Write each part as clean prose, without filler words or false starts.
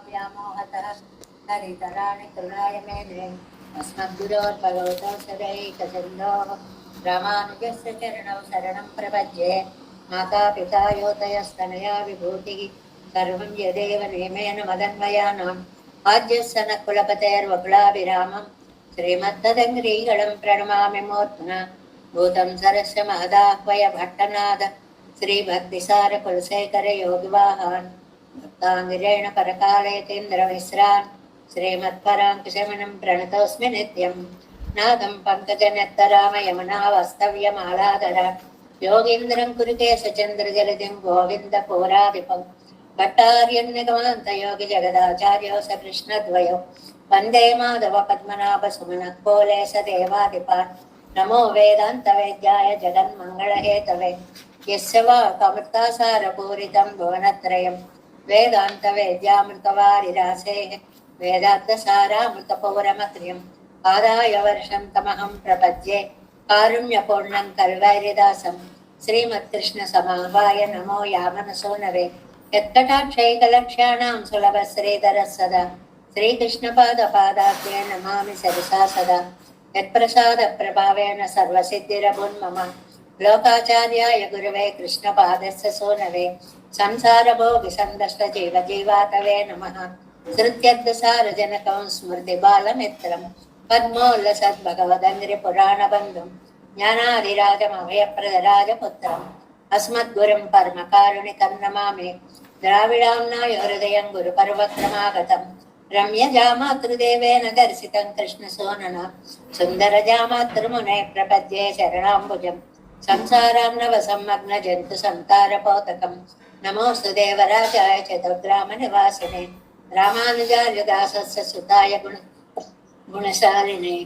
व्यामोहतः हरितराणि तृणाय मेने अस्मद्गुरोर्भगवतो सदैकचन्दोः रामानुजस्य चरणौ शरणं प्रपद्ये मातापिता योतयस्तनया विभूतिः सर्वं यदेव नियमेन मदन्वयानाम् आद्यस्य न कुलपतेर्वकुलाभिरामं श्रीमद्ददङ्ग्रीगणं प्रणमामि मूर्ध्ना भूतं सरस्य महदाह्वय भट्टनाद श्रीभक्तिसारकुलशेखर योगिवाहान् भक्ताङ्गिरेण परकालयतीन्द्रमिश्रान् श्रीमत्पराङ्कुशमनं प्रणतोऽस्मि नित्यं नादं पङ्कजनेत्तरामयमुनावास्तव्यमालाधर योगीन्द्रं कुरुकेशचन्द्रजलदिं गोविन्दपुराधिपं भट्टार्यन्निगमान्तयोगिजगदाचार्यो स कृष्णद्वयो वन्दे माधव पद्मनाभसुमनः कोलेशदेवाधिपान् नमो वेदान्तवेद्याय जगन्मङ्गलहेतवे यस्य वाक्अमृतासारपूरितं भुवनत्रयं वेदान्तवेद्यामृतवारिरासेः वेदान्तसारामृतपौरमत्र्यम् आदाय वर्षं तमहं प्रपद्ये कारुण्यपूर्णं कल्वैरिदासं श्रीमत्कृष्णसमावाय नमो यामनसूनवे यत्कटाक्षैकलक्ष्याणां सुलभश्रीधरः सदा श्रीकृष्णपादपादाग्रे नमामि सरसा सदा यत्प्रसादप्रभावेन सर्वसिद्धिरभुन्मम लोकाचार्याय गुरुवे कृष्णपादस्य सूनवे संसारभोगिसन्दष्टजीवजीवातवे नमः श्रुत्यर्थसारजनकं स्मृतिबालमित्रं पद्मोल्लसद्भगवदङ्घ्रिपुराणबन्धुं ज्ञानादिराजमभयप्रदराजपुत्रम् अस्मद्गुरुं परमकारुणिकं नमामि द्राविडाम्नाय हृदयं गुरुपर्वक्रमागतं रम्यजामातृदेवेन दर्शितं कृष्णसूनना सुन्दरजामातृमुने प्रपद्ये शरणाम्बुजं संसारार्णवसंमग्नजन्तुसंतारपोतकं नमोऽस्तु चतुर्ग्रामनिवासिने रामानुजार्यदासस्य सुताय गुणशालिने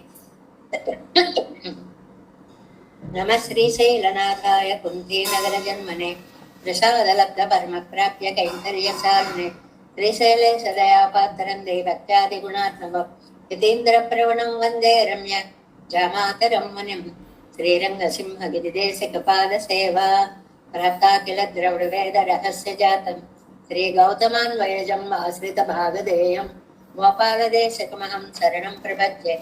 नमः श्रीशैलनाथाय कुन्तीनगरजन्मने प्रसादलब्धपरमप्राप्य कैङ्कर्यशालिने श्रीशैले सदयापात्रं दैवत्यादिगुणात्मकं यतीन्द्रप्रवणं वन्दे रम्य जामातरं मुनिं श्रीरङ्गसिंहगिरिदेशिकपादसेवा प्राप्ता किल द्रविडवेदरहस्यजातं श्रीगौतमान्वयजम् आश्रितभागधेयं गोपालदेशकमहं शरणं प्रपद्ये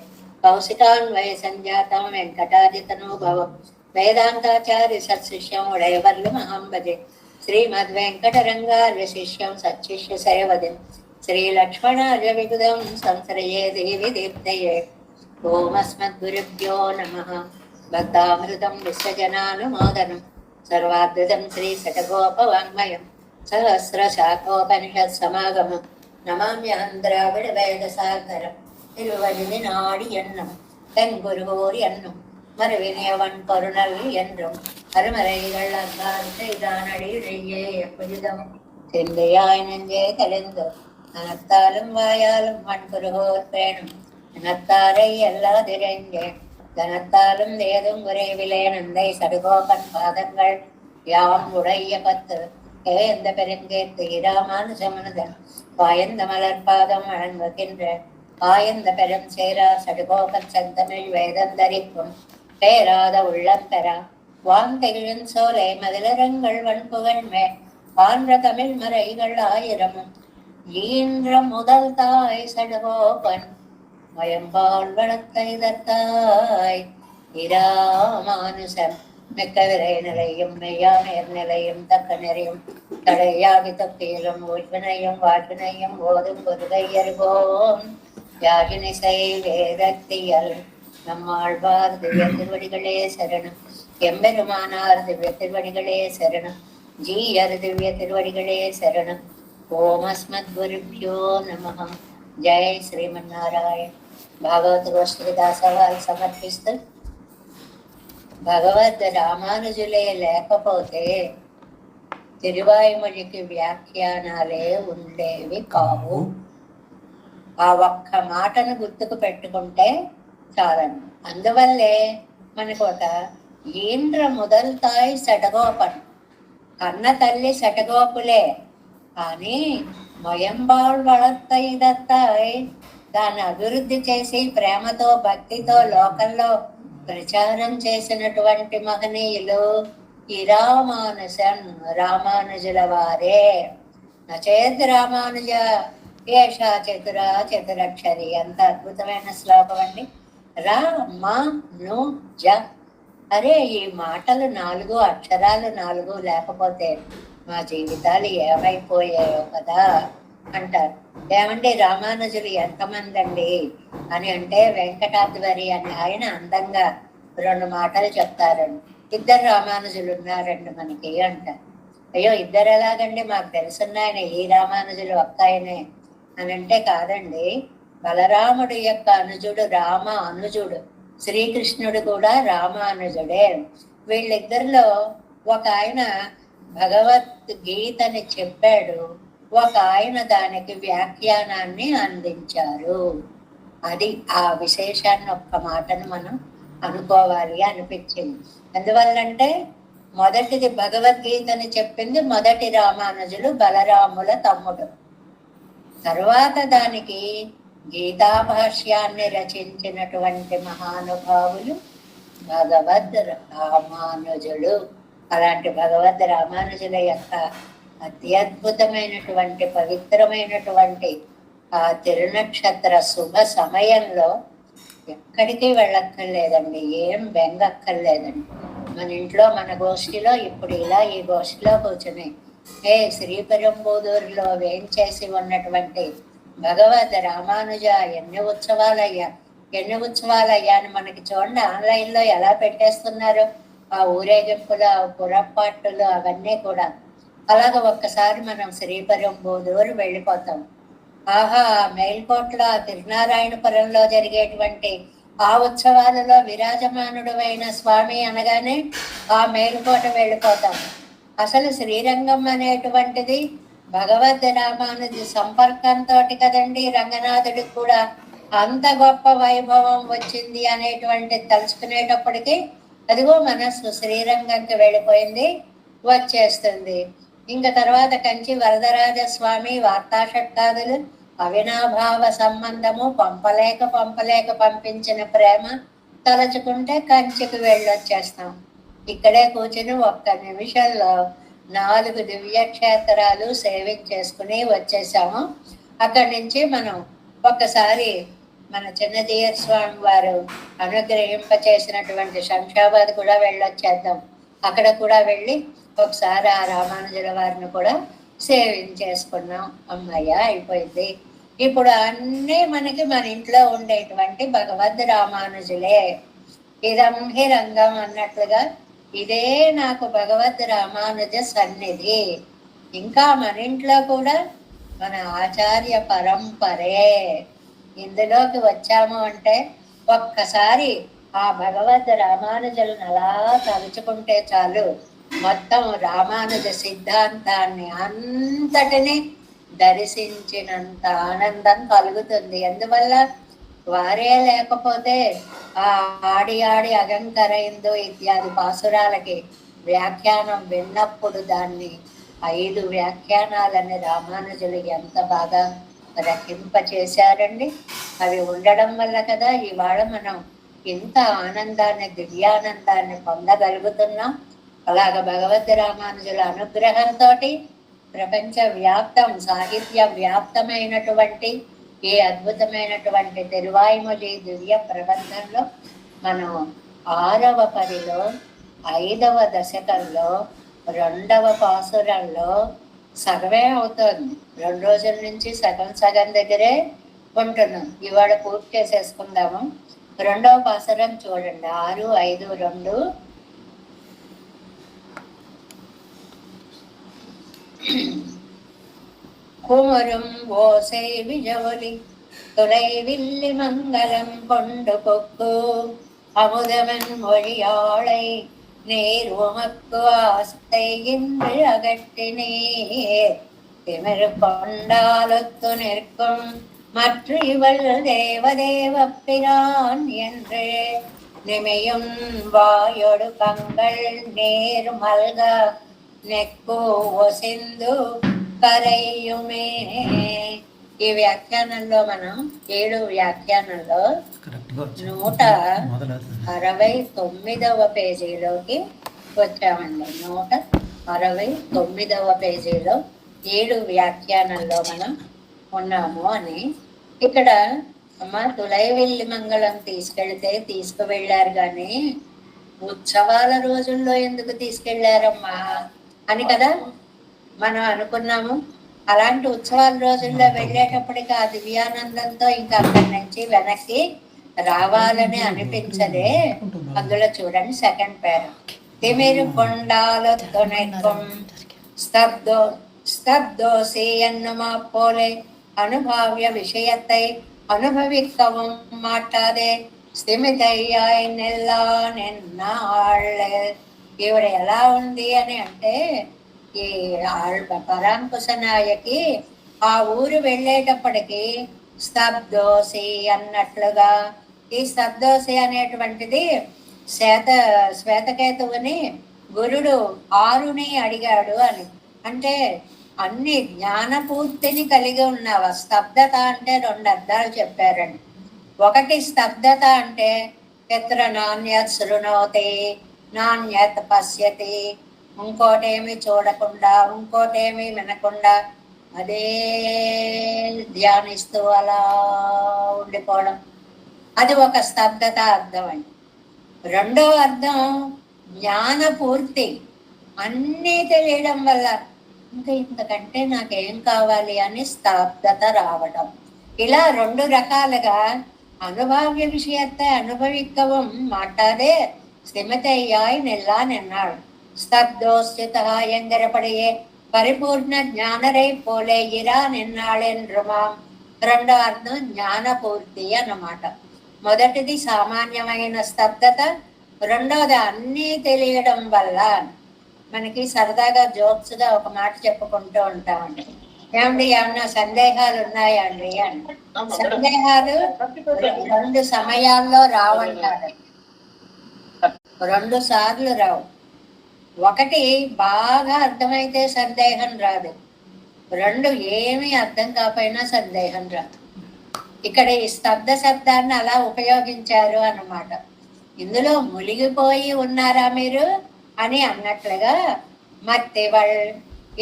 कौशिकान्वयसञ्जातं वेङ्कटादितनुभवं वेदान्ताचार्यसत्शिष्यं उडयवर्लुमहं भजे श्रीमद्वेङ्कटरङ्गार्यशिष्यं सच्शिष्यसेवदिं श्रीलक्ष्मणार्यविबुधं संश्रये देवि दीप्तये ओमस्मद्गुरुभ्यो नमः भक्तामृतं विश्वजनानुमोदनं सर्वाद्भुतं श्रीशतगोपवाङ्मयं सहस्रशाखोपनिषत्समागमं नमाम्यहं द्राविडवेदसागरं திருவழுதினாடி என்னும் தென் குருகோரி என்னும் மறுவினையவன் பொருணல் என்றும் அருமறைகள் அன்பான் செய்தானடியே எப்பொழுதும் சிந்தையாய் நெஞ்சே தெளிந்து நனத்தாலும் வாயாலும் மண் குருகோர் பேணும் நனத்தாரை எல்லாதிரைந்தேன் தனத்தாலும் ஏதும் குறைவிலே நந்தை சடுகோபன் பாதங்கள் யாம் உடைய பத்து ஏந்த பெருங்கேத்து இராமானுஜமனுதன் வாயந்த மலர்பாதம் வழங்குகின்ற ஆயந்த பெரும் சேரா சடுகோபன் செந்தமிழ் வேதந்தரிப்பும் பேராத உள்ளம் பெறா வான்தெகிழின் சோலை மதிலரங்கள் வன்புகழ்மே ஆன்ற தமிழ் மறைகள் ஆயிரமும் ஈன்ற முதல் தாய் சடுகோபன் மயம்பால் வளத்தை தத்தாய் இராமானுசம் மிக்க விரை நிலையும் மெய்யா நேர்நிலையும் தக்க நெறியும் தடையாகி தப்பியலும் ஊழ்வினையும் வாழ்வினையும் ஓதும் பொருளையறிவோம் யாழினிசை வேதத்தியல் நம்மாழ்வார் திவ்ய திருவடிகளே சரணம் எம்பெருமானார் திவ்ய திருவடிகளே சரணம் ஜீயர் திவ்ய திருவடிகளே சரணம் ஓம் அஸ்மத் குருப்யோ நமஹ ஜெய் శ్రీమన్నారాయణ భాగవత గోష్ఠిదాసవారి సమర్పిస్తూ భగవద్ రామానుజులే లేకపోతే తిరువాయుమొழிకి వ్యాఖ్యానాలే ఉండేవి కావు. ఆ ఒక్క మాటను గుర్తుకు పెట్టుకుంటే చాలండి. అందువల్లే మనకు ఒక ఈంద్ర మొదల్ తాయి సటగోపన్, కన్న తల్లి సటగోపులే, కానీ మొయంబాళ్ వళత్తైదత్తాయి దాన్ని అభివృద్ధి చేసి ప్రేమతో భక్తితో లోకంలో ప్రచారం చేసినటువంటి మహనీయులు ఈ రామానుజుల వారే. నచేత్ రామానుజ ఏషా చతుర చతురక్షరి. ఎంత అద్భుతమైన శ్లోకం అండి. రా మా ను జ. అరే, ఈ మాటలు 4 అక్షరాలు 4 లేకపోతే మా జీవితాలు ఏమైపోయాయో కదా అంటారు. ఏమండి, రామానుజులు ఎంతమంది అండి అని అంటే, వెంకటాద్వరి అని ఆయన అందంగా 2 మాటలు చెప్తారండి. 2 రామానుజులు ఉన్నారండి మనకి అంటారు. అయ్యో, 2 ఎలాగండి, మాకు తెలుసున్నాయన ఈ రామానుజులు ఒక్క ఆయనే అని అంటే, కాదండి, బలరాముడు యొక్క అనుజుడు రామ అనుజుడు, శ్రీకృష్ణుడు కూడా రామానుజుడే. వీళ్ళిద్దరిలో ఒక ఆయన భగవద్గీతని చెప్పాడు, ఒక ఆయన దానికి వ్యాఖ్యానాన్ని అందించారు. అది ఆ విశేషాన్ని ఒక్క మాటను మనం అనుకోవాలి అనిపించింది. ఎందువల్లంటే, మొదటిది భగవద్గీతని చెప్పింది మొదటి రామానుజులు, బలరాముల తమ్ముడు. తరువాత దానికి గీతాభాష్యాన్ని రచించినటువంటి మహానుభావులు భగవద్ రామానుజులు. అలాంటి భగవద్ రామానుజుల యొక్క అత్యద్భుతమైనటువంటి పవిత్రమైనటువంటి ఆ తిరునక్షత్ర శుభ సమయంలో ఎక్కడికి వెళ్ళక్కర్లేదండి, ఏం బెంగక్కర్లేదండి. మన ఇంట్లో మన గోష్ఠిలో ఇప్పుడు ఇలా ఈ గోష్ఠిలో కూర్చుని శ్రీపెరంబూదూరులో వేంచేసి ఉన్నటువంటి భగవద్ రామానుజ ఎన్ని ఉత్సవాలయ్యా అని మనకి చూడండి, ఆన్లైన్లో ఎలా పెట్టేస్తున్నారు ఆ ఊరేగింపులు, పురపాట్లు అవన్నీ కూడా. అలాగ ఒక్కసారి మనం శ్రీపెరంబూదూరు వెళ్ళిపోతాం. ఆహా, మేల్కోట్ల తిరునారాయణపురంలో జరిగేటువంటి ఆ ఉత్సవాలలో విరాజమానుడు అయిన స్వామి అనగానే ఆ మేలుకోట వెళ్ళిపోతాం. అసలు శ్రీరంగం అనేటువంటిది భగవద్ రామానుజి సంపర్కంతో కదండి రంగనాథుడికి కూడా అంత గొప్ప వైభవం వచ్చింది అనేటువంటి తలుచుకునేటప్పటికి అదిగో మనస్సు శ్రీరంగంకి వెళ్ళిపోయింది, వచ్చేస్తుంది. ఇంకా తర్వాత కంచి వరదరాజ స్వామి వార్తా షట్కాదులు, అవినాభావ సంబంధము, పంపలేక పంపించిన ప్రేమ తలచుకుంటే కంచికి వెళ్ళొచ్చేస్తాం. ఇక్కడే కూర్చుని ఒక్క నిమిషంలో 4 దివ్యక్షేత్రాలు సేవించేసుకుని వచ్చేసాము. అక్కడి నుంచి మనం ఒక్కసారి మన చిన్నజీయర్ స్వామి వారు అనుగ్రహింప చేసినటువంటి శంషాబాద్ కూడా వెళ్ళొచ్చేద్దాం. అక్కడ కూడా వెళ్ళి ఒకసారి ఆ రామానుజుల వారిని కూడా సేవించేసుకున్నాం. అమ్మయ్య అయిపోయింది. ఇప్పుడు అన్నీ మనకి మన ఇంట్లో ఉండేటువంటి భగవద్ రామానుజులే. ఇదం హి రంగం అన్నట్లుగా ఇదే నాకు భగవద్ రామానుజ సన్నిధి. ఇంకా మన ఇంట్లో కూడా మన ఆచార్య పరంపరే. ఇందులోకి వచ్చాము అంటే ఒక్కసారి ఆ భగవద్ రామానుజులను అలా తలుచుకుంటే చాలు, మొత్తం రామానుజ సిద్ధాంతాన్ని అంతటిని దర్శించినంత ఆనందం కలుగుతుంది. ఎందువల్ల వారే లేకపోతే ఆ ఆడి అగంకరైందో ఇత్యాది పాసురాలకి వ్యాఖ్యానం విన్నప్పుడు దాన్ని 5 వ్యాఖ్యానాలని రామానుజులు ఎంత బాగా రచింప చేశారండి. అవి ఉండడం వల్ల కదా ఇవాళ మనం ఇంత ఆనందాన్ని, దివ్యానందాన్ని పొందగలుగుతున్నాం. అలాగ భగవద్ రామానుజుల అనుగ్రహంతో ప్రపంచ వ్యాప్తం, సాహిత్య వ్యాప్తమైనటువంటి ఈ అద్భుతమైనటువంటి తిరువాయిమొഴി దివ్య ప్రబంధంలో మనం 6వ పరిలో 5వ దశకంలో 2వ పాసురంలో సగమే అవుతుంది. 2 రోజుల నుంచి సగం దగ్గరే ఉంటున్నాం. ఇవాళ పూర్తి చేసేసుకుందాము. 2వ పాసురం చూడండి. 6, 5, 2. குமரும் ஓசை விஜவலி துளைவில்லி மங்களம் கொண்டு கொக்கு அமுதமன் மொழியாளை நீர் உமக்கு ஆசை என்று அகற்றினீர். திமிரு கொண்டாலொத்து நிற்கும் மற்ற இவள் தேவதேவ பிரான் என்று நிமையும் வாயொடு கங்கள் நேர் மல்க నెక్కు ఒసిందు కరయ్యుమే. ఈ వ్యాఖ్యానంలో మనం 7 వ్యాఖ్యానంలో 169వ పేజీలోకి వచ్చామండి. 169వ పేజీలో 7 వ్యాఖ్యానంలో మనం ఉన్నాము అని. ఇక్కడ అమ్మ తులైవెల్లి మంగళం తీసుకువెళ్ళారు కానీ ఉత్సవాల రోజుల్లో ఎందుకు తీసుకెళ్లారమ్మా అని కదా మనం అనుకున్నాము. అలాంటి ఉత్సవాల రోజుల్లో వెళ్ళేటప్పటికి ఆ దివ్యానందంతో ఇంకా అక్కడి నుంచి వెనక్కి రావాలని అనిపించదే. అందులో చూడండి సెకండ్ పేరు, తిమిరు కొండాలొత్తునెత్తుం స్తబ్దో స్తబ్దోసి ఎన్నుమా పోలే అనుభావ్య விஷயத்தை அனுபவிக்கவும் மாட்டாதே స్థిమితయ్యాయి నెల్లా నిన్నాళ్ళే. ఈవిడ ఎలా ఉంది అని అంటే ఈ పరాంకుశ నాయకి ఆ ఊరు వెళ్ళేటప్పటికి స్తబ్దోసి అన్నట్లుగా, ఈ స్తబ్దోసి అనేటువంటిది శ్వేతకేతువుని గురుడు ఆరుని అడిగాడు అని. అంటే అన్ని జ్ఞానపూర్తిని కలిగి ఉన్నావా. స్తబ్దత అంటే రెండు అర్థాలు చెప్పారండి. ఒకటి స్తబ్దత అంటే ఎత్ర నాణ్యత్ శృణోతి నాణ్యత్ పశ్యతి, ఇంకోటేమి చూడకుండా ఇంకోటేమి వినకుండా అదే ధ్యానిస్తూ అలా ఉండిపోవడం, అది ఒక స్తబ్దత అర్థం అండి. రెండో అర్థం జ్ఞానపూర్తి, అన్నీ తెలియడం వల్ల ఇంకా ఇంతకంటే నాకేం కావాలి అని స్తబ్దత రావడం. ఇలా రెండు రకాలుగా అనుభావ్య விஷயத்தை அனுபவிக்கவும் மாட்டாதே స్థిమితయ్యాయి నెల్లా నిన్నాడు. స్తబ్దోస్థిత ఎంగరపడియే పరిపూర్ణ జ్ఞానరై పోలే ఇరా నిన్నాళెన్రుమా. రెండో అర్థం జ్ఞానపూర్తి అన్నమాట. మొదటిది సామాన్యమైన స్తబ్దత, రెండోది అన్నీ తెలియడం వల్ల. మనకి సరదాగా జోక్స్గా ఒక మాట చెప్పుకుంటూ ఉంటామండి, ఏమండి ఏమన్నా సందేహాలు ఉన్నాయా అండి అని. సందేహాలు రెండు సమయాల్లో రావంటారు, రెండు సార్లు రావు. ఒకటి బాగా అర్థమైతే సందేహం రాదు, రెండు ఏమీ అర్థం కాకపోయినా సందేహం రాదు. ఇక్కడ ఈ స్తబ్ద శబ్దాన్ని అలా ఉపయోగించారు అన్నమాట. ఇందులో మునిగిపోయి ఉన్నారా మీరు అని అన్నట్లుగా మత్తివళ్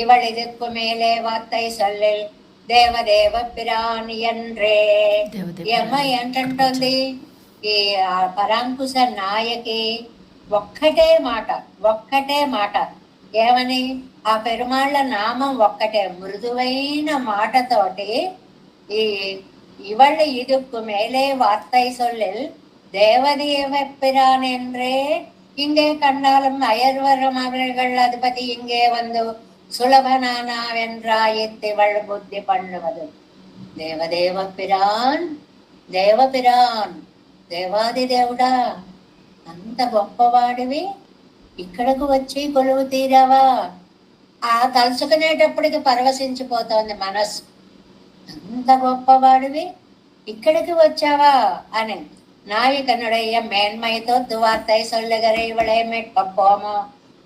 ఇవళ இதுக்கு மேலே வார்த்தை சொல்லில் దేవదేవ పిరాని ఎన్రే. ఈ అమ్మాయి ఏంటంటుంది, ఈ పరాంకుశ నాయకి ఒక్కటే మాట ఏమని, ఆ పెరుమాళ్ళ నామం ఒక్కటే మృదువైన మాటతోటి ఈ ఇవళ இதுக்கு மேலே வார்த்தை சொல்லில் தேவதேவ பிரான் என்றே இங்கே கண்டாலும் அயர்வரம் அவர்கள் அதிபதி இங்கே வந்து సులభనానావెన్రాయెత్తివళ్ బుద్ధి పండువదు. దేవదేవ పిరాన్, దేవపిరాన్, దేవాది దేవుడా, అంత గొప్పవాడివి ఇక్కడకు వచ్చి కొలువు తీరావా. ఆ తలుచుకునేటప్పటికి పరవశించిపోతోంది మనస్సు. అంత గొప్పవాడివి ఇక్కడికి వచ్చావా అని. నాయకనుడయ్య మేన్మైతో దువార్తై సొల్లగరే ఇవళే మెట్కపోమో.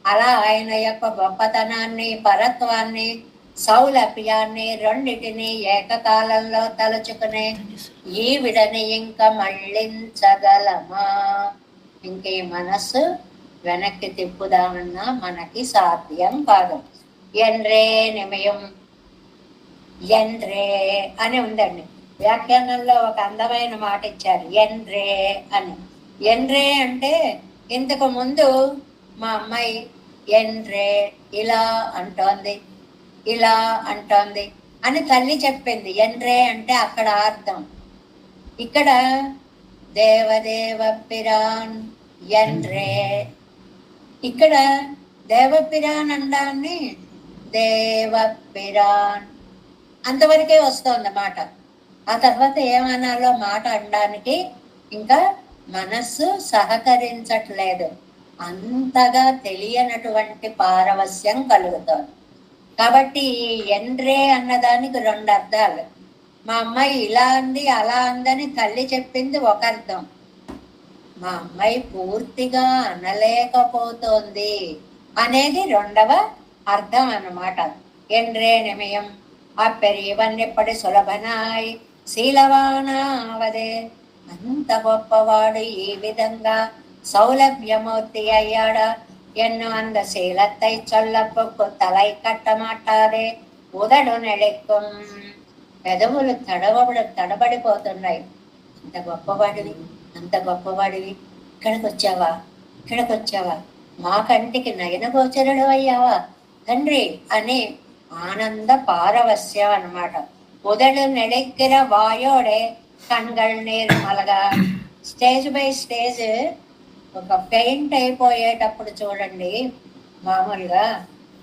అలా ఆయన యొక్క గొప్పతనాన్ని, పరత్వాన్ని, సౌలభ్యాన్ని రెండిటిని ఏకకాలంలో తలుచుకునే ఈ విడని ఇంకా మళ్ళించగలమా. ఇంక ఈ మనస్సు వెనక్కి తిప్పుదామన్నా మనకి సాధ్యం కాదు. ఎండ్రే నిమయం ఎండ్రే అని ఉందండి. వ్యాఖ్యానంలో ఒక అందమైన మాట ఇచ్చారు, ఎండ్రే అని. ఎండ్రే అంటే ఇంతకు ముందు మా అమ్మాయి ఎండ్రే ఇలా అంటోంది అని తల్లి చెప్పింది. ఎండ్రే అంటే అక్కడ అర్థం. ఇక్కడ దేవదేవ పిరాన్ ఎండ్రే, ఇక్కడ దేవపిరాన్ అండాన్ని దేవపిరాన్ అంతవరకే వస్తుంది మాట. ఆ తర్వాత ఏమనాలో మాట అనడానికి ఇంకా మనస్సు సహకరించట్లేదు, అంతగా తెలియనటువంటి పారవస్యం కలుగుతోంది. కాబట్టి ఎండ్రే అన్నదానికి రెండు అర్థాలు. మా అమ్మాయి ఇలా అంది అలా అందని తల్లి చెప్పింది ఒక అర్థం, మా అమ్మాయి పూర్తిగా అనలేకపోతోంది అనేది రెండవ అర్థం అన్నమాట. ఎండ్రే నిమయం అప్పెరియవన్నెప్పటి సులభనాయ్ శీలవానావదే. అంత గొప్పవాడు ఈ విధంగా சௌலபியமூர்த்தி ஐயாடா என்னும் அந்த சீலத்தை சொல்ல பொக்கு தலை கட்ட மாட்டாரே உதடு நெளிக்கும். పెదవులు తడబడిపోతున్నాయి. అంత గొప్పవాడివి, అంత గొప్పవాడివి, ఇక్కడికి వచ్చావా, ఇక్కడికి వచ్చావా, మా కంటికి నయన గోచరుడు అయ్యావా తండ్రి అని ఆనంద పారవస్యం అన్నమాట. ఉదడు నెడెక్కిర వాయోడే కண்கள் నీరు మలగా. స్టేజ్ బై స్టేజ్ ఒక పెయింట్ అయిపోయేటప్పుడు చూడండి, మామూలుగా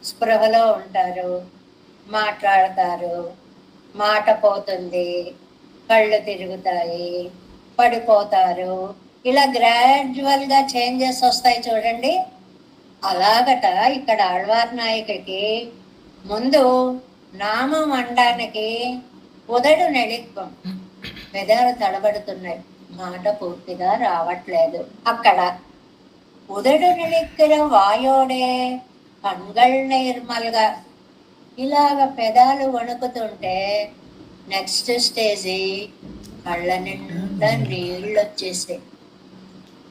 స్పృహలో ఉంటారు, మాట్లాడతారు, మాట పోతుంది, కళ్ళు తిరుగుతాయి, పడిపోతారు, ఇలా గ్రాడ్యువల్గా చేంజెస్ వస్తాయి చూడండి. అలాగట ఇక్కడ ఆళ్వార్ నాయకుడికి ముందు నామం అనడానికి ఉదడు నెడిక్కం, పెదాలు తడబడుతున్నాయి, మాట పూర్తిగా రావట్లేదు. అక్కడ ఉదడు నెడిక్కిన వాయోడే కண்கள் నిర్మల్గా, ఇలాగ పెదాలు వణుకుతుంటే నెక్స్ట్ స్టేజీ కళ్ళ నిండా నీళ్ళు వచ్చేసాయి.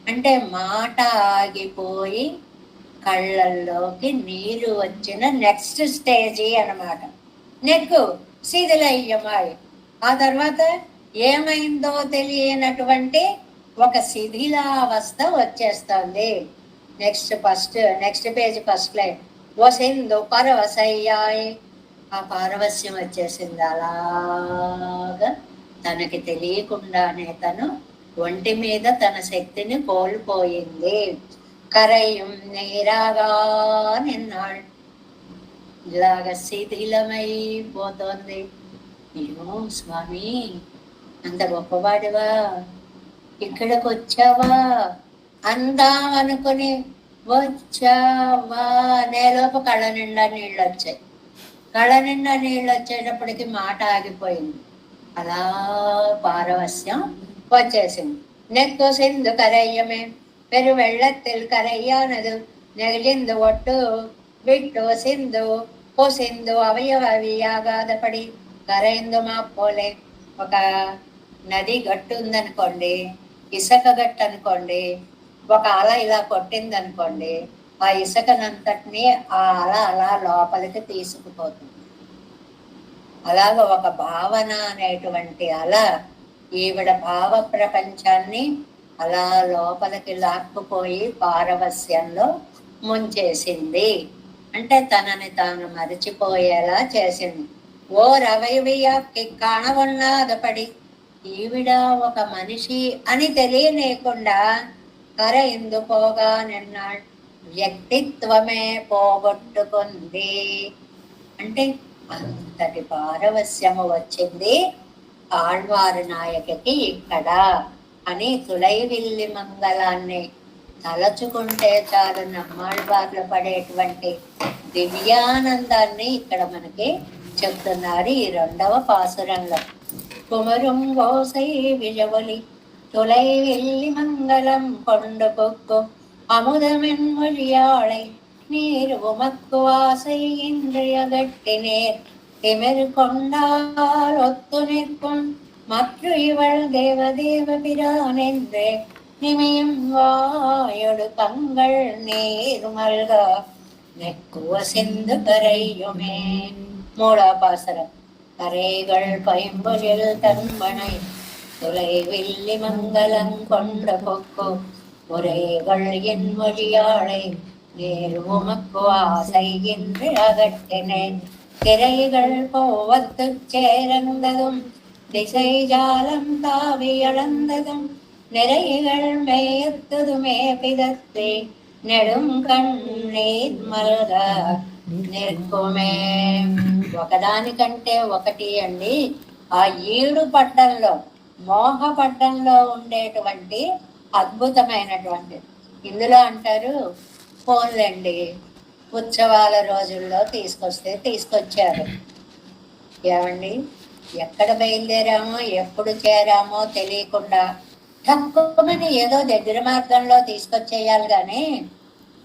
అంటే మాట ఆగిపోయి కళ్ళల్లోకి నీరు వచ్చిన నెక్స్ట్ స్టేజీ అన్నమాట. నెక్కు శిథిలయ్యమాయి. ఆ తర్వాత ఏమైందో తెలియనటువంటి ఒక శిథిలావస్థ వచ్చేస్తుంది. Next page first line. ఓ సింధు పరవశయ్యాయి. ఆ పారవస్యం వచ్చేసింది. అలాగా తనకి తెలియకుండానే తను ఒంటి మీద తన శక్తిని కోల్పోయింది. కరయం నీరాగా నిన్నాడు. ఇలాగ శిథిలమైపోతోంది. ఏమో స్వామి, అంత గొప్పవాడివా, ఇక్కడికి వచ్చావా అందాం అనుకుని వచ్చావా నేలోపు కళ్ళ నిండా నీళ్ళు వచ్చాయి. కళ్ళ నిండా నీళ్ళు వచ్చేటప్పటికి మాట ఆగిపోయింది. అలా పారవస్యం వచ్చేసింది. నెక్కు సింధు కరయ్యమే పెరు వెள்ளத்தில் కరయ్యానదు నెగిలిందు ఒట్టు విట్టు సింధు ఓ సింధు అవయవవియాగాదపడి కరైందు మా పోలే. ఒక నది గట్టు ఉందనుకోండి, ఇసుక గట్టు అనుకోండి, ఒక అల ఇలా కొట్టింది అనుకోండి, ఆ ఇసుకనంతటినీ ఆ అల అలా లోపలికి తీసుకుపోతుంది. అలాగ ఒక భావన అనేటువంటి అల ఈవిడ భావ ప్రపంచాన్ని అలా లోపలికి లాక్కుపోయి పారవస్యంలో ముంచేసింది. అంటే తనని తాను మరిచిపోయేలా చేసింది. ఓ రవైవియాకి కాణవన్నాదపడి, ఈవిడ ఒక మనిషి అని తెలియలేకుండా కరయిందు పోగా నిన్నాడు వ్యక్తిత్వమే పోగొట్టుకుంది. అంటే అంతటి పారవస్యము వచ్చింది ఆళ్వారు నాయకికి ఇక్కడ అని తులైవిల్లి మంగళాన్ని తలచుకుంటే చాలు నమ్మాళ్వార్లు పడేటువంటి దివ్యానందాన్ని ఇక్కడ మనకి చెప్తున్నారు ఈ 2వ పాసురంలో. కుమరుం ఓసై విజవలి துளைவில்லி மங்களம் கொண்டு பொக்கும் அமுதமென் மொழியாளை நீர் உமக்கு ஆசை இன்றைய கட்டினேர் திமிர் கொண்டால் ஒத்து நிற்கும் மற்ற இவள் தேவதேவ பிரான் என்றே நிமியும் வாயொடு கங்கள் நீர் மல்கா நெக்குவ சிந்து கரையுமே. 3వ பாசுரம். கரைகள் பைம்பொழில் தன்மனை துளைவில்லி மங்களம் கொண்ட பொக்கு உரைகள் என் மொழியாளை நேர் உமக்கு ஆசை என்று அகற்றினேன். திரைகள் போவத்து சேர்ந்ததும் திசை ஜாலம் தாவி அளந்ததும் நிறைகள் மேயத்ததுமே பிதத்தே நெடும் கண்ணீர் మల్గ నిర్కుమే. ఒకదానికంటే ఒకటి అండి. ఆ 7 పట్టంలో మోహ పట్టంలో ఉండేటువంటి అద్భుతమైనటువంటి ఇందులో అంటారు, ఫోన్లండి ఉత్సవాల రోజుల్లో తీసుకొచ్చారు. ఏమండి, ఎక్కడ బయలుదేరామో ఎప్పుడు చేరామో తెలియకుండా తక్కువని ఏదో దగ్గర మార్గంలో తీసుకొచ్చేయాలి, కానీ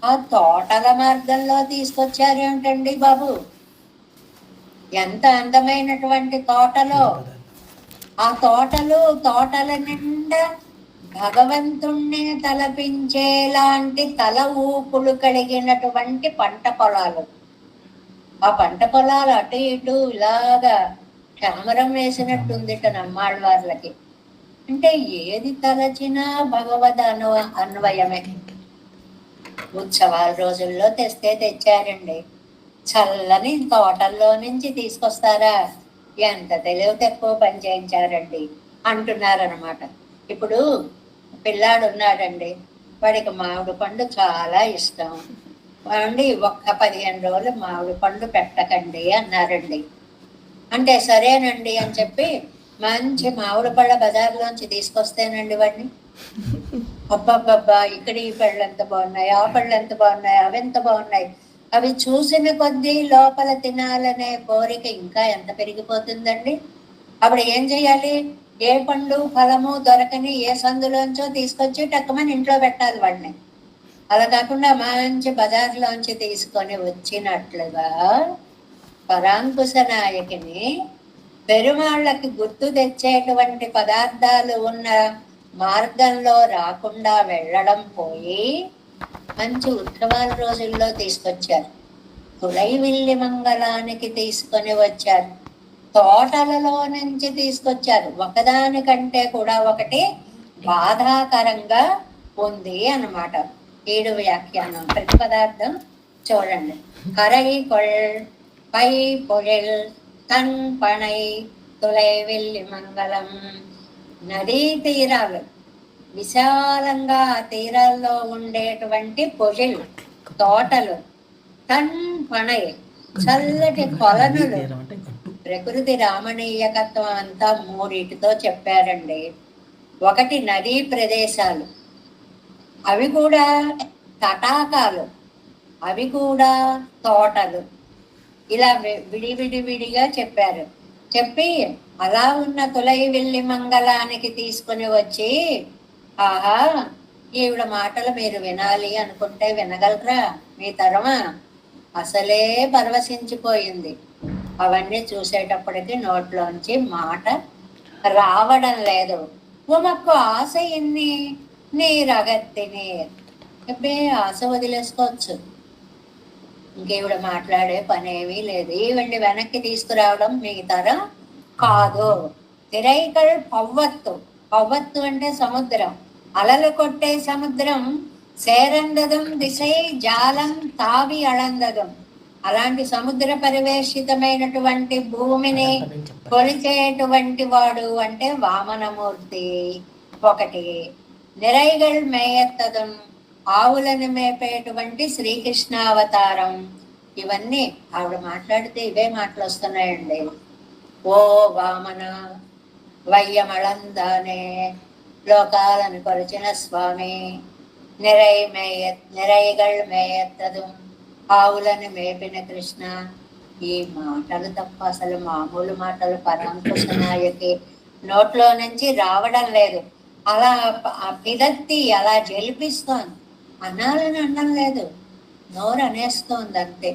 ఆ తోటల మార్గంలో తీసుకొచ్చారు ఏమిటండి బాబు. ఎంత అందమైనటువంటి తోటలో, ఆ తోటల నిండా భగవంతుణ్ణి తలపించేలాంటి తల ఊపులు కలిగినటువంటి పంట పొలాలు. ఆ పంట పొలాలు అటు ఇటు ఇలాగా చామరం వేసినట్టుందిట నమ్మాళ్ళవార్లకి. అంటే ఏది తలచినా భగవద్ అన్వయమే. ఉత్సవాల రోజుల్లో తెస్తే తెచ్చారండి, చల్లని తోటల్లో నుంచి తీసుకొస్తారా, ఎంత తెలివి తక్కువ పని చేయించారండి అంటున్నారనమాట. ఇప్పుడు పిల్లాడు ఉన్నాడండి, వాడికి మామిడి పండు చాలా ఇష్టం అండి, ఒక్క 15 రోజులు మామిడి పండు పెట్టకండి అన్నారండి. అంటే సరేనండి అని చెప్పి మంచి మామిడి పళ్ళ బజార్లోంచి తీసుకొస్తేనండి వాడిని, అబ్బబ్బబ్బా ఇక్కడ ఈ పళ్ళు ఎంత బాగున్నాయి, ఆ పళ్ళు ఎంత బాగున్నాయి, అవి ఎంత బాగున్నాయి, అవి చూసిన కొద్దీ లోపల తినాలనే కోరిక ఇంకా ఎంత పెరిగిపోతుందండి. అప్పుడు ఏం చెయ్యాలి, ఏ పండు ఫలము దొరకని ఏ సందులోంచో తీసుకొచ్చి టక్కుమని ఇంట్లో పెట్టాలి వాడిని. అలా కాకుండా మంచి బజార్లోంచి తీసుకొని వచ్చినట్లుగా పరాంకుశ నాయకిని పెరుమాళ్ళకి గుర్తు తెచ్చేటువంటి పదార్థాలు ఉన్న మార్గంలో రాకుండా వెళ్ళడం పోయి మంచి ఉత్సవాల రోజుల్లో తీసుకొచ్చారు. తులైవిల్లి మంగళానికి తీసుకొని వచ్చారు, తోటలలో నుంచి తీసుకొచ్చారు. ఒకదానికంటే కూడా ఒకటి బాధాకరంగా ఉంది అన్నమాట. 7 వ్యాఖ్యానం ప్రతి పదార్థం చూడండి. కరై కొల్ పై పొழிల్ తన్ పణై తులైవిల్లి మంగళం. నదీ తీరాలు, విశాలంగా ఆ తీరాల్లో ఉండేటువంటి పొజిల్ తోటలు, తన్ పణై చల్లటి కొలనులు. ప్రకృతి రామణీయకత్వం అంతా 3టితో చెప్పారండి. ఒకటి నదీ ప్రదేశాలు, అవి కూడా తటాకాలు, అవి కూడా తోటలు, ఇలా విడివిడివిడిగా చెప్పారు. చెప్పి అలా ఉన్న తులైవిల్లి మంగళానికి తీసుకుని వచ్చి, ఆహా ఈవిడ మాటలు మీరు వినాలి అనుకుంటే వినగలరా, మీ తరమా, అసలే పరవశించిపోయింది. అవన్నీ చూసేటప్పటికి నోట్లోంచి మాట రావడం లేదు. ఉమకు ఆశ ఎన్ని నీరగత్తిని. చెప్పే ఆశ వదిలేసుకోవచ్చు, ఇంకేవిడ మాట్లాడే పనేమీ లేదు. ఈవిడ్ని వెనక్కి తీసుకురావడం మీ తరం కాదు. తిరైకల్ పవ్వత్తు, పవ్వత్తు అంటే సముద్రం, అలలు కొట్టే సముద్రం. సేరందదం దిశై జాలం తావి అళందదం. అలాంటి సముద్ర పరివేషితమైనటువంటి భూమిని కొలిచేటువంటి వాడు అంటే వామనమూర్తి ఒకటి. నిరైగల్ మేయత్తదం, ఆవులను మేపేటువంటి శ్రీకృష్ణావతారం. ఇవన్నీ ఆవిడ మాట్లాడితే ఇవే మాటలు వస్తున్నాయండి. ఓ వామన వయ్యమళందానే లోకాలను కొలిచిన స్వామి. నిరైగల్ మేయత్తదు, ఆవులను మేపిన కృష్ణ. ఈ మాటలు తప్ప అసలు మామూలు మాటలు పరాంకుశ నాయకి నోట్లో నుంచి రావడం లేదు. అలా పిదత్తి అలా జలిపిస్తోంది, అనాలని అనడం లేదు, నోరు అనేస్తోంది అంతే.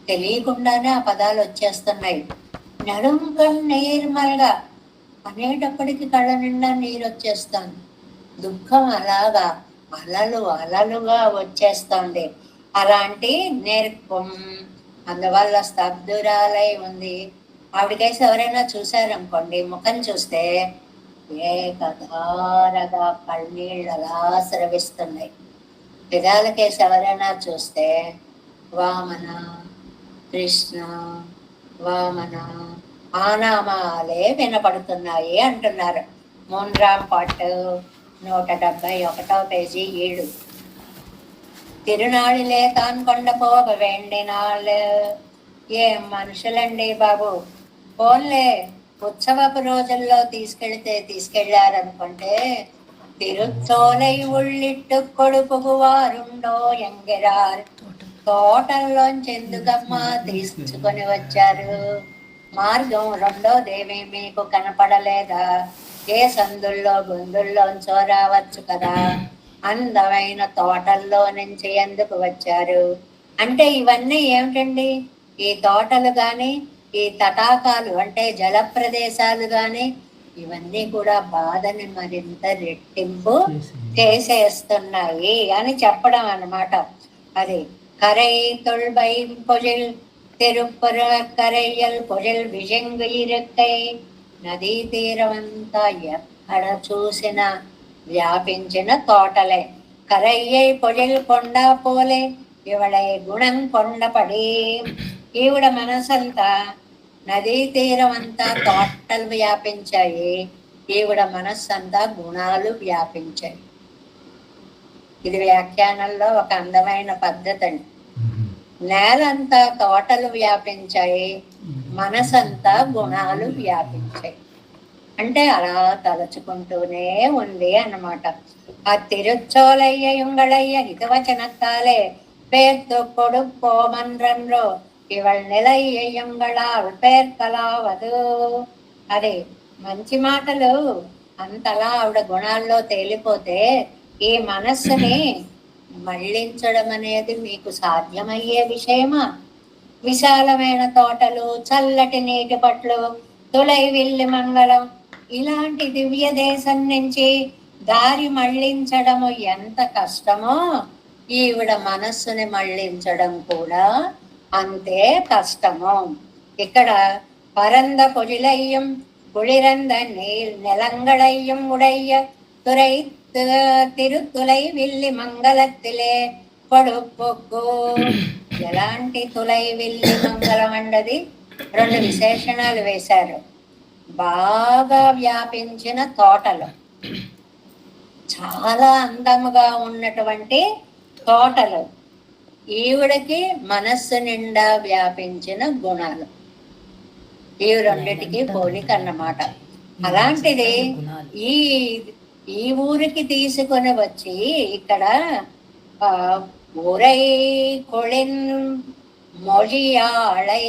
తెలియకుండానే ఆ పదాలు వచ్చేస్తున్నాయి. నడుం కన్నీర్మల్గా అనేటప్పటికి కళ్ళ నిండా నీరు వచ్చేస్తుంది. దుఃఖం అలాగా అలలు అలలుగా వచ్చేస్తుంది. అలాంటి నేర్పం, అందువల్ల స్తబ్దురాలై ఉంది. ఆవిడకేసి ఎవరైనా చూశారనుకోండి, ముఖం చూస్తే ఏకధారగా కన్నీళ్ళు అలా స్రవిస్తున్నాయి. పెదాలకేసి ఎవరైనా చూస్తే వామన కృష్ణ వామన ఆనామాలే వినపడుతున్నాయి అంటున్నారు. 3వ పాటు 171వ పేజీ 7. తిరునాళ్ళే తాను కొండపోగ వెండినాళ్ళు. ఏం మనుషులండి బాబు, పోన్లే ఉత్సవపు రోజుల్లో తీసుకెళ్లారనుకుంటే, తిరుచోలై ఉళ్ళిట్టు కొడుపువారుండో ఎంగెరారు. తోటల్లోంచి ఎందుకమ్మా తీసుకొని వచ్చారు? మార్గం రెండోదేమీ మీకు కనపడలేదా? ఏ సందుల్లో గొంతుల్లోంచో రావచ్చు కదా, అందమైన తోటల్లో నుంచి ఎందుకు వచ్చారు? అంటే ఇవన్నీ ఏమిటండి, ఈ తోటలు కానీ ఈ తటాకాలు అంటే జల ప్రదేశాలు కానీ ఇవన్నీ కూడా బాధని మరింత రెట్టింపు చేసేస్తున్నాయి అని చెప్పడం అన్నమాట. అది కరై తొల్బై పొజిల్ திருப்புறக்கரையல் பொழில் విజంగు ఇరుక్కై నదీ తీరమంతా ఎక్కడ చూసిన వ్యాపించిన తోటలే. కరయ్యై పొழிల్ కొండ పోలే ఇవళై గుణం కొండపడి. ఈవిడ మనసంతా నదీ తీరం అంతా తోటలు వ్యాపించాయి, ఈవిడ మనస్సంతా గుణాలు వ్యాపించాయి. ఇది వ్యాఖ్యానంలో ఒక అందమైన పద్ధతి అండి. నేలంతా తోటలు వ్యాపించాయి, మనసంతా గుణాలు వ్యాపించాయి. అంటే అలా తలుచుకుంటూనే ఉంది అన్నమాట. ఆ తిరుచోలయ్య హితవచనత్తాలే పేర్తో కొడుకో మంద్రంలో ఇవళ నిలయ్యంగళాల్ పేర్కలావదు. అదే మంచి మాటలు అంతలా ఆవిడ గుణాల్లో తేలిపోతే ఈ మనస్సుని మళ్ళించడం అనేది మీకు సాధ్యమయ్యే విషయమా? విశాలమైన తోటలు, చల్లటి నీటి పట్లు, తులై విల్లి మంగళం ఇలాంటి దివ్య దేశం నుంచి దారి మళ్ళించడము ఎంత కష్టమో, ఈవిడ మనస్సుని మళ్ళించడం కూడా అంతే కష్టము. ఇక్కడ పరంద పొజిలయ్యం குளிரந்த நீல் நிலங்களையும் உடைய துறை తిరుతులై విల్లి మంగళత్తిలే పొడుపుకు. ఎలాంటి తులై విల్లి మంగళం అండది? రెండు విశేషణాలు వేశారు. బాగా వ్యాపించిన తోటలు, చాలా అందముగా ఉన్నటువంటి తోటలు, ఈవిడకి మనస్సు నిండా వ్యాపించిన గుణాలు. ఈ రెండిటికి పోలిక అన్నమాట. అలాంటిది ఈ ఈ ఊరికి తీసుకొని వచ్చి ఇక్కడ ఊరై కొళిన్ మొழிయాళై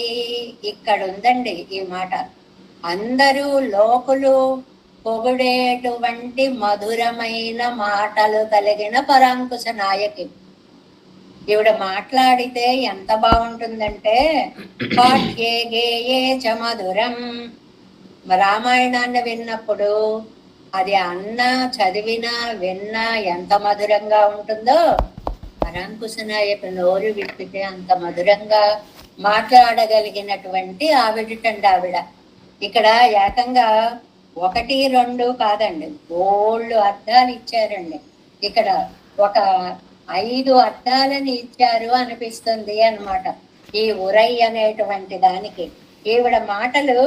ఇక్కడ ఉందండి ఈ మాట. అందరూ లోకులు పొగిడేటువంటి మధురమైన మాటలు కలిగిన పరాంకుశ నాయకి. ఈవిడ మాట్లాడితే ఎంత బాగుంటుందంటే పాఠ్యే గేయే చ మధురం. రామాయణాన్ని విన్నప్పుడు అది అన్నా చదివినా విన్నా ఎంత మధురంగా ఉంటుందో, పరాంకుశ నాయకు నోరు విప్పితే అంత మధురంగా మాట్లాడగలిగినటువంటి ఆవిడటండి ఆవిడ. ఇక్కడ ఏకంగా 1, 2 కాదండి, బోళ్ళు అర్థాలు ఇచ్చారండి. ఇక్కడ ఒక 5 అర్థాలని ఇచ్చారు అనిపిస్తుంది అన్నమాట ఈ ఉరై అనేటువంటి దానికి. ఈవిడ మాటలు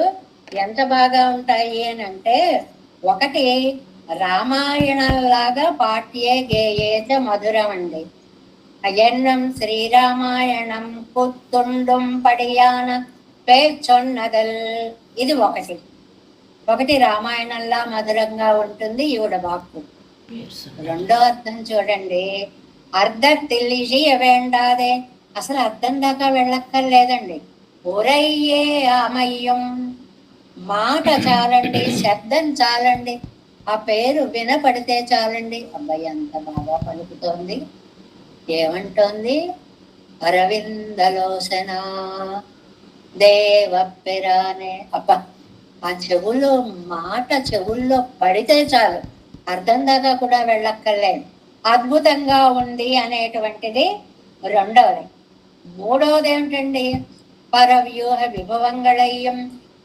ఎంత బాగా ఉంటాయి అని అంటే, ఒకటి రామాయణంలాగా పాఠ్యే గేయేచ మధురం అండి. అయన్నం శ్రీరామాయణం పుత్తుండుం పడియాన పేర్చొన్నదల్. ఇది ఒకటి రామాయణంలా మధురంగా ఉంటుంది ఈవిడ వాక్కు. రెండో అర్థం చూడండి, అర్థతిల్లిజియ వేండాదే. అసలు అర్థం దాకా వెళ్ళక్కర్లేదండి. ఉరయ్యే ఆమయ్యం, మాట చాలండి, శబ్దం చాలండి, ఆ పేరు వినపడితే చాలండి. అబ్బాయి అంత బాగా పలుకుతోంది. ఏమంటోంది? అరవిందలోచన దేవప్పిరానే. అబ్బా, ఆ మాట చెవుల్లో పడితే చాలు, అర్థం దాకా కూడా వెళ్ళక్కర్లేదు. అద్భుతంగా ఉంది అనేటువంటిది రెండవది. మూడవది ఏమిటండి? పరవ్యూహ విభవంగళయ్యం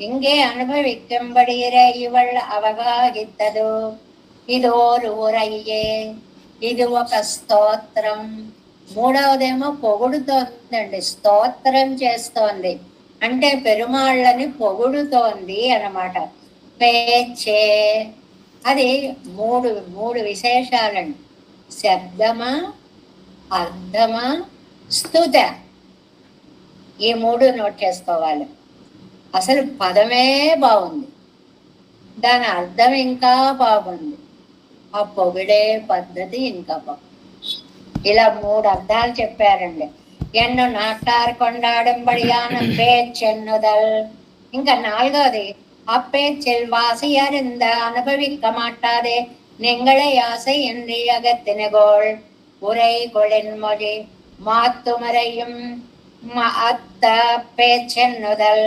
ఇంగే అనుభవిక్కంబడీరే ఇవళ్ళ అవగాహిత్తదు. ఇదోరు ఊరయ్యే, ఇది ఒక స్తోత్రం. మూడవదేమో పొగుడుతోందండి, స్తోత్రం చేస్తోంది అంటే పెరుమాళ్ళని పొగుడుతోంది అన్నమాట. పేచే, అది మూడు విశేషాలండి. శబ్దమా, అర్థమా, స్తుత, ఈ 3 నోట్ చేసుకోవాలి. అసలు పదమే బాగుంది, దాని అర్థం ఇంకా బాగుంది, ఆ పొగిడే పద్ధతి ఇంకా బాగుంది. ఇలా 3 అర్థాలు చెప్పారండి. ఎన్ను నాటారు కొండాడంబడియాన పేచెన్నుదల్. ఇంకా 4వది அப்பேச்சில் வாசி அறிந்த அனுபவிக்க மாட்டாதே நெங்களை ஆசை என்று அகத்தினகோள் உரை கொளின் மொழி மாத்துமறையும் అత్త పేచెన్నుదల్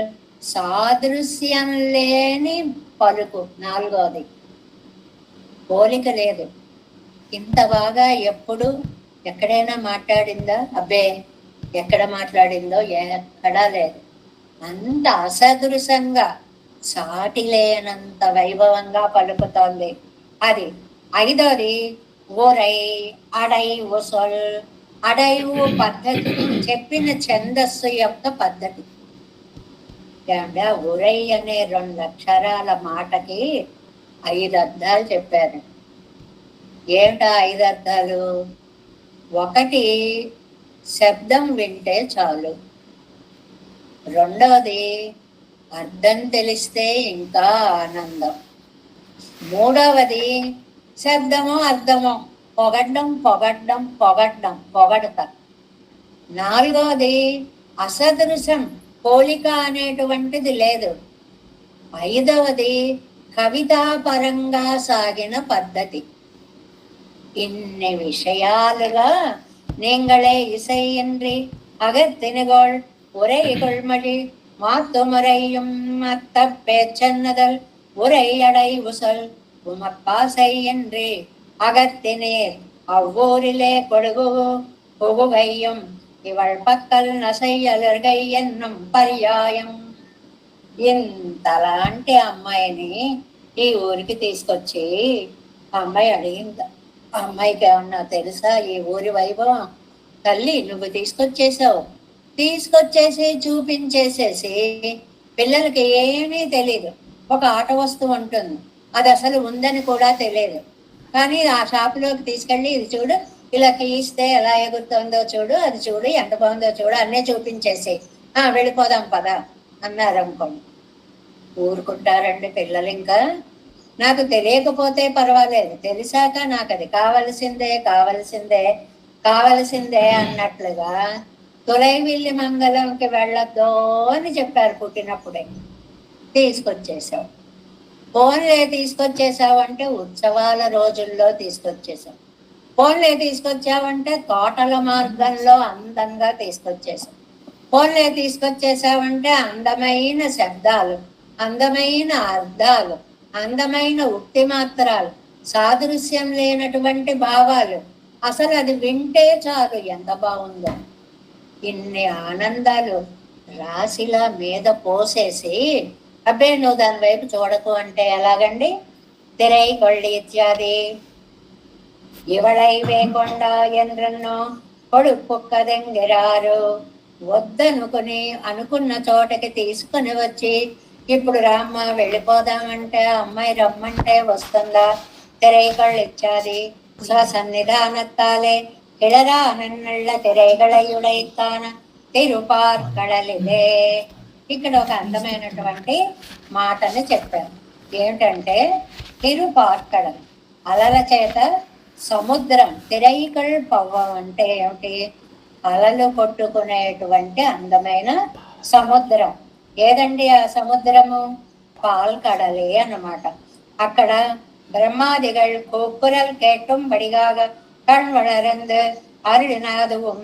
సాదృశ్యం లేని పలుకు. 4వది పోలిక లేదు. ఇంత బాగా ఎప్పుడు ఎక్కడైనా మాట్లాడిందా? అబ్బే ఎక్కడ మాట్లాడిందో ఎక్కడా లేదు. అంత అసదృశంగా సాటి లేనంత వైభవంగా పలుకుతోంది అది. ఐదోది ఓరై అడై ఒసొల్. అడైవు పద్ధతి, చెప్పిన ఛందస్సు యొక్క పద్ధతి. ఒరై అనే 2 అక్షరాల మాటకి 5 అర్థాలు చెప్పారు. ఏమిటా 5 అర్థాలు? ఒకటి, శబ్దం వింటే చాలు. రెండవది, అర్థం తెలిస్తే ఇంకా ఆనందం. మూడవది, శబ్దము అర్థము పొగడ్డం పొగడ్డం పొగడ్డం పొగడత. నాలుగవది, అసదృశం, పోలిక అనేటువంటిది లేదు. ఐదవది, కవితాపరంగా సాగిన పద్ధతి. ఇన్ని విషయాలుగా நீங்களே இசையின்றி அகத்தினுகோள் உரைகொள்மொழி மாத்துமுறையும் மத்த பேச்சன்னதல் உரையடை உசல் உமப்பாசை என்று அகத்தினேர் அவ்வூரிலே கொடுகு புகுகையும் இவள் పక్కల్ నసయ్యలర్గై ఎన్నం పర్యాయం. ఇంతలాంటి అమ్మాయిని ఈ ఊరికి తీసుకొచ్చి అమ్మాయి అడిగింది, అమ్మాయికి ఏమన్నా తెలుసా ఈ ఊరి వైభవం? తల్లి నువ్వు తీసుకొచ్చేసి చూపించేసేసి పిల్లలకి ఏమీ తెలియదు. ఒక ఆట వస్తువు ఉంటుంది, అది అసలు ఉందని కూడా తెలియదు. కానీ ఆ షాపులోకి తీసుకెళ్ళి ఇది చూడు, ఇలా తీస్తే ఎలా ఎగురుతుందో చూడు, అది చూడు ఎంత బాగుందో చూడు, అన్నీ చూపించేసి వెళ్ళిపోదాం పదా అన్నారు అనుకోండి. ఊరుకుంటారండి పిల్లలు? ఇంకా నాకు తెలియకపోతే పర్వాలేదు, తెలిసాక నాకు అది కావలసిందే కావలసిందే కావలసిందే అన్నట్లుగా తొలైవిల్లి మంగళంకి వెళ్ళొద్దు అని చెప్పారు పుట్టినప్పుడే. తీసుకొచ్చేసావు. ఫోన్లే తీసుకొచ్చేసావంటే ఉత్సవాల రోజుల్లో తీసుకొచ్చేసావు. ఫోన్లే తీసుకొచ్చావంటే తోటల మార్గంలో అందంగా తీసుకొచ్చేసావు. ఫోన్లే తీసుకొచ్చేసావంటే అందమైన శబ్దాలు, అందమైన అర్థాలు, అందమైన ఉక్తి మాత్రాలు, సాదృశ్యం లేనటువంటి భావాలు. అసలు అది వింటే చాలు ఎంత బాగుందో. ఇన్ని ఆనందాలు రాశిలా మీద పోసేసి అబ్బే నువ్వు దాని వైపు చూడకు అంటే ఎలాగండి? తిరై కొళ్ళి ఇత్యాది ఇవళై వేకొండ ఎంద్రన్నో కొడుకుక్కదెంగిరారు. వద్దనుకుని అనుకున్న చోటకి తీసుకుని వచ్చి ఇప్పుడు రామ్మ వెళ్ళిపోదామంటే అమ్మాయి రమ్మంటే వస్తుందా? తిరైகள் ఇచ్చాది సన్నిధానత్తాలే కిళరా నన్నళ్ళ తిరైగళయుడైతాన తిరుపార్కళలిదే. ఇక్కడ ఒక అందమైనటువంటి మాటని చెప్పారు. ఏమిటంటే తిరుపార్కళం, అలల చేత సముద్రం. తిరైకళ్ పవ్వం అంటే ఏమిటి? అలలు కొట్టుకునేటువంటి అందమైన సముద్రం. ఏదండి ఆ సముద్రము? పాల్కడలే అన్నమాట. అక్కడ బ్రహ్మాదిగళ్ కూపురల్ కేట్టం బడిగాగ కణ్వళరందు అరుణాదువం.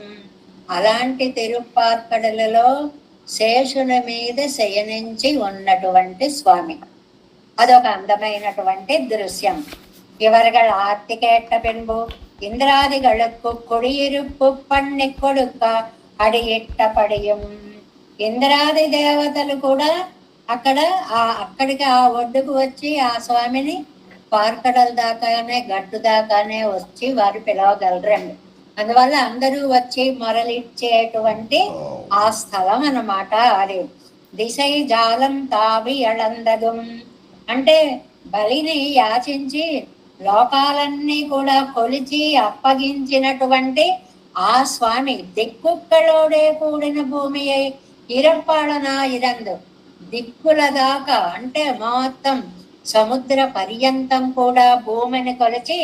అలాంటి తిరుపార్కడలలో శేషుని మీద శయనించి ఉన్నటువంటి స్వామి. అదొక అందమైనటువంటి దృశ్యం. ఇవர்கள் ఆర్తి కేట్ట పెన్బు ఇంద్రాదిగళకు కుడియిరుపు పన్ని కొడుక అడిగిట్ట పడియం. ఇంద్రాది దేవతలు కూడా అక్కడికి ఆ ఒడ్డుకు వచ్చి ఆ స్వామిని పార్కడల దాకానే గట్టు దాకానే వచ్చి వారు పిలవగలరండి. అందువల్ల అందరూ వచ్చి మొరలిచ్చేటువంటి ఆ స్థలం అన్నమాట అది. దిశై జాలం తావి అళందదుం అంటే బలిని యాచించి లోకాలన్నీ కూడా కొలిచి అప్పగించినటువంటి ఆ స్వామి. దిక్కుక్కలోడే కూడిన భూమి ఇరప్పాళనా ఇరందు. దిక్కుల దాకా అంటే మొత్తం సముద్ర పర్యంతం కూడా భూమిని కొలిచి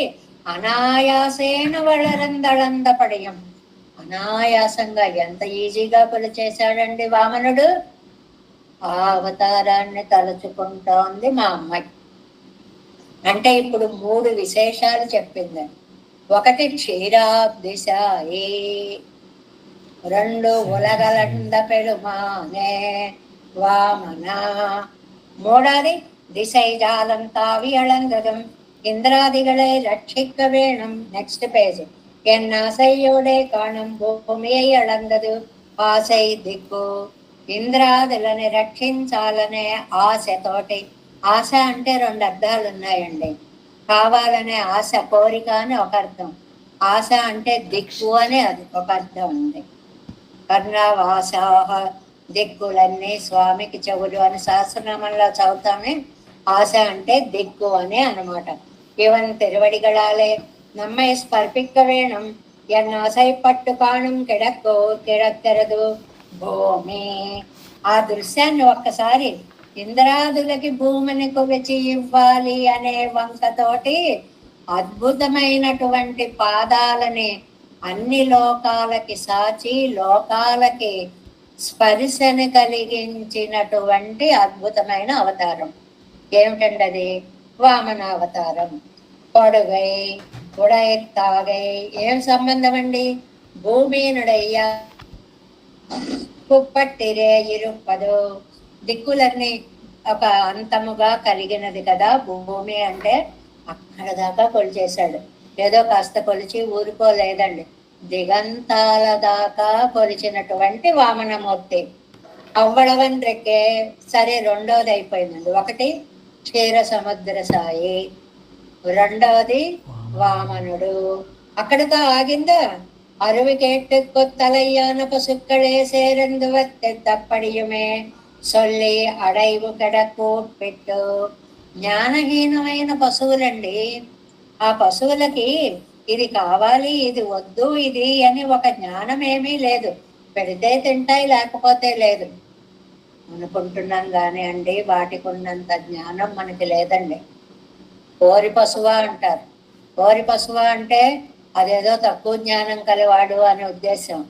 అనాయాసేన వళరందళంద పడియం. అనాయాసంగా ఎంత ఈజీగా కొలిచేశాడండి వామనుడు. ఆ అవతారాన్ని తలుచుకుంటోంది మా అమ్మాయి. అంటే ఇప్పుడు 3 విశేషాలు చెప్పిందండి. ఒకటి క్షీరాబ్దిశ, 2 ఉలగలంద పెరుమానే వామన, 3வது திசை ஜாலம் தாவி அழந்ததும் இந்திராதிகளை ரட்சிக்க வேணும். Next page. என் ஆசையோட காணும் பூமியை அளந்தது ఆశై దిక్కు ఇంద్రాదులని రక్షించాలనే ఆశతోటి. ఆశ అంటే రెండు అర్థాలు ఉన్నాయండి. కావాలనే ఆశ, కోరిక అని ఒక అర్థం. ఆశ అంటే దిక్కు అని అది ఒక అర్థం ఉంది. కర్ణవాసాహ దిక్కులన్నీ స్వామికి చెవులు అని సహస్రనామంలో చదువుతామే. ఆశ అంటే దిక్కు అని అనమాట. ఇవన్ తిరువడిగళాలే நம்மை ஸ்பர்பிக்க வேணும் என் ஆசைப்பட்டு కాణం కిడక్కో కిడక్కరదు భూమి. ఆ దృశ్యాన్ని ఒక్కసారి ఇంద్రాదులకి భూమిని కొలిచి ఇవ్వాలి అనే వంకతోటి అద్భుతమైనటువంటి పాదాలని అన్ని లోకాలకి సాచి లోకాలకి స్పర్శని కలిగించినటువంటి అద్భుతమైన అవతారం ఏమిటండి అది? వామన అవతారం. పొడుగై ఉడైత్తాగై ఏం సంబంధం అండి? భూమినుడయ్యా కుప్పట్టిరే ఇరుపదు, దిక్కులన్నీ ఒక అంతముగా కలిగినది కదా భూమి అంటే. అక్కడ దాకా కొలిచేశాడు. ఏదో కాస్త కొలిచి ఊరుకోలేదండి, దిగంతాల దాకా కొలిచినటువంటి వామనమూర్తి. అవ్వడవన్ రెక్కే. సరే, రెండోది అయిపోయిందండి. ఒకటి క్షీర సముద్ర సాయి, రెండవది వామనుడు. అక్కడితో ఆగిందా? అరువి కేట్టు కొత్తలయ్యాన పశుక్களே சேரந்து తప్పడియుమే సొల్లి అడైవు కెడకు పెట్టు. జ్ఞానహీనమైన పశువులండి. ఆ పశువులకి ఇది కావాలి, ఇది వద్దు, ఇది అని ఒక జ్ఞానం ఏమీ లేదు. పెడితే తింటాయి, లేకపోతే లేదు అనుకుంటున్నాం కానీ అండి, వాటికి ఉన్నంత జ్ఞానం మనకి లేదండి. కోరి పశువా అంటారు. కోరి పశువా అంటే అదేదో తక్కువ జ్ఞానం కలివాడు అనే ఉద్దేశం.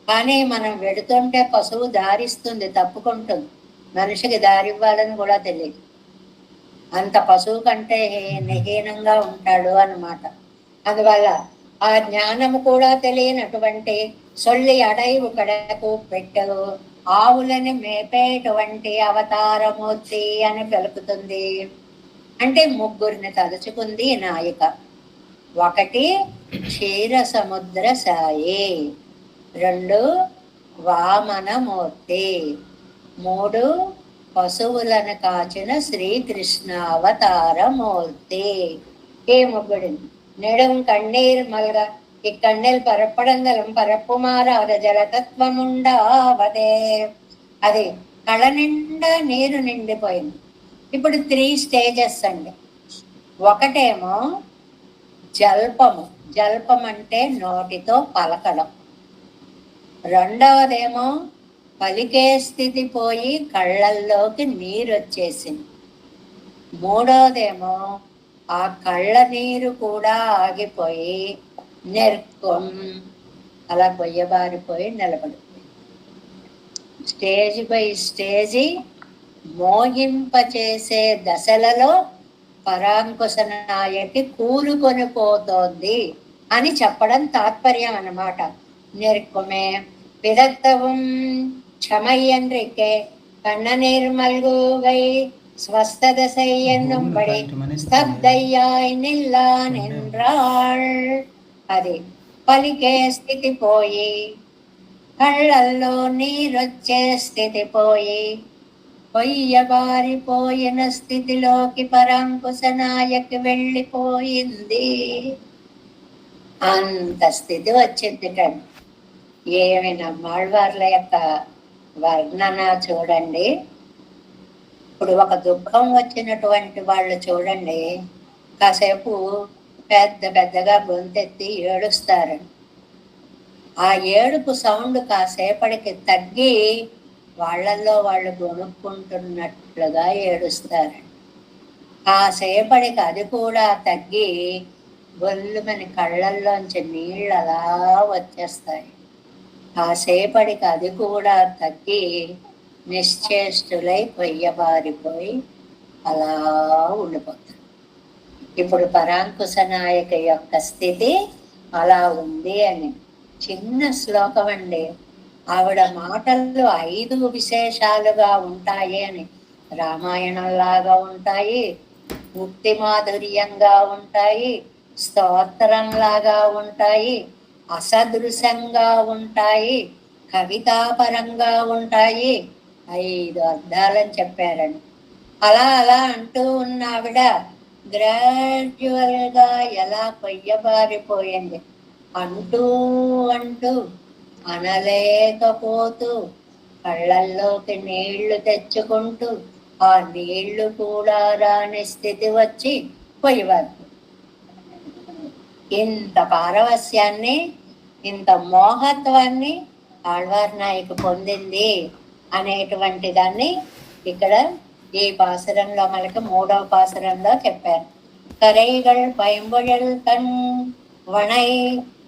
కానీ మనం వెడుతుంటే పశువు దారిస్తుంది, తప్పుకుంటుంది. మనిషికి దారి ఇవ్వాలని కూడా తెలియదు. అంత పశువు కంటే నిహీనంగా ఉంటాడు అన్నమాట. అందువల్ల ఆ జ్ఞానము కూడా తెలియనటువంటి సొల్లి అడైవు కడకు పెట్టు, ఆవులని మేపేటువంటి అవతారమూర్తి అని పలుకుతుంది. అంటే ముగ్గురిని తలుచుకుంది నాయిక. ఒకటి క్షీర సముద్ర సాయి, రెండు వామనమూర్తి, మూడు పశువులను కాచిన శ్రీకృష్ణ అవతారమూర్తి. ఈ ముగ్గుడి నెడుం కన్నీర్ మల్గ ఇక్కన్నెల్ పరప్పడంగలం పరప్పుమారాద జలతత్వముండావదే. అది కళ నిండా నీరు నిండిపోయింది. ఇప్పుడు 3 స్టేజెస్ అండి. ఒకటేమో జల్పము. జల్పం అంటే నోటితో పలకడం. రెండవదేమో పలికే స్థితి పోయి కళ్ళల్లోకి నీరు వచ్చేసింది. మూడవదేమో ఆ కళ్ళ నీరు కూడా ఆగిపోయి నెర్కొం అలా కొయ్యబారిపోయి నిలబడిపోయింది. స్టేజ్ బై స్టేజి మోహింపచేసే దశలలో పరాంకుశ నాయకి కూలుకొని పోతోంది అని చెప్పడం తాత్పర్యం అన్నమాట. నెర్కొమే పిదత్తవం క్షమయ్యన్రికే కన్న నిర్మల్గుగై స్వస్థద செய்யன்னும்படி స్తబ్దయ్యాయ్ నిల్లా నిన్రాళ్. అది పలికే స్థితి పోయి కళ్ళల్లో నీరొచ్చే స్థితి పోయి కొయ్యబారిపోయిన స్థితిలోకి పరాంకుశ నాయకి వెళ్ళిపోయింది. అంత స్థితి వచ్చింది కండి. ఏమి నమ్మాళ్ళవార్ల యొక్క వర్ణన చూడండి. ఇప్పుడు ఒక దుఃఖం వచ్చినటువంటి వాళ్ళు చూడండి, కాసేపు పెద్ద పెద్దగా గొంతెత్తి ఏడుస్తారు. ఆ ఏడుపు సౌండ్ కాసేపటికి తగ్గి వాళ్ళల్లో వాళ్ళు గొనుక్కుంటున్నట్లుగా ఏడుస్తారు. కాసేపటికి అది కూడా తగ్గి గొల్లుమని కళ్ళల్లోంచి నీళ్ళు అలా వచ్చేస్తాయి. కాసేపటికి అది కూడా తగ్గి నిశ్చేష్టులై కొయ్యబారిపోయి అలా ఉండిపోతారు. ఇప్పుడు పరాంకుశ నాయక యొక్క స్థితి అలా ఉంది అని చిన్న శ్లోకం అండి. ఆవిడ మాటలు 5 విశేషాలుగా ఉంటాయి అని. రామాయణంలాగా ఉంటాయి, ముక్తి మాధుర్యంగా ఉంటాయి, స్తోత్రంలాగా ఉంటాయి, అసదృశంగా ఉంటాయి, కవితాపరంగా ఉంటాయి. 5 అర్థాలని చెప్పారండి. అలా అలా అంటూ ఉన్న ఆవిడ గ్రాడ్యువల్గా ఎలా కొయ్యబారిపోయింది. అంటూ అంటూ అనలేకపోతూ కళ్ళల్లోకి నీళ్లు తెచ్చుకుంటూ ఆ నీళ్లు కూడా రాని స్థితి వచ్చి పోయేవారు. ఇంత పారవస్యాన్ని, ఇంత మోహత్వాన్ని ఆళ్వార్ నాయకు పొందింది అనేటువంటి దాన్ని ఇక్కడ ఈ పాసురంలో మనకి 3వ పాసురంలో చెప్పారు. కరైగల్ పైంబొழல் కన్ వణై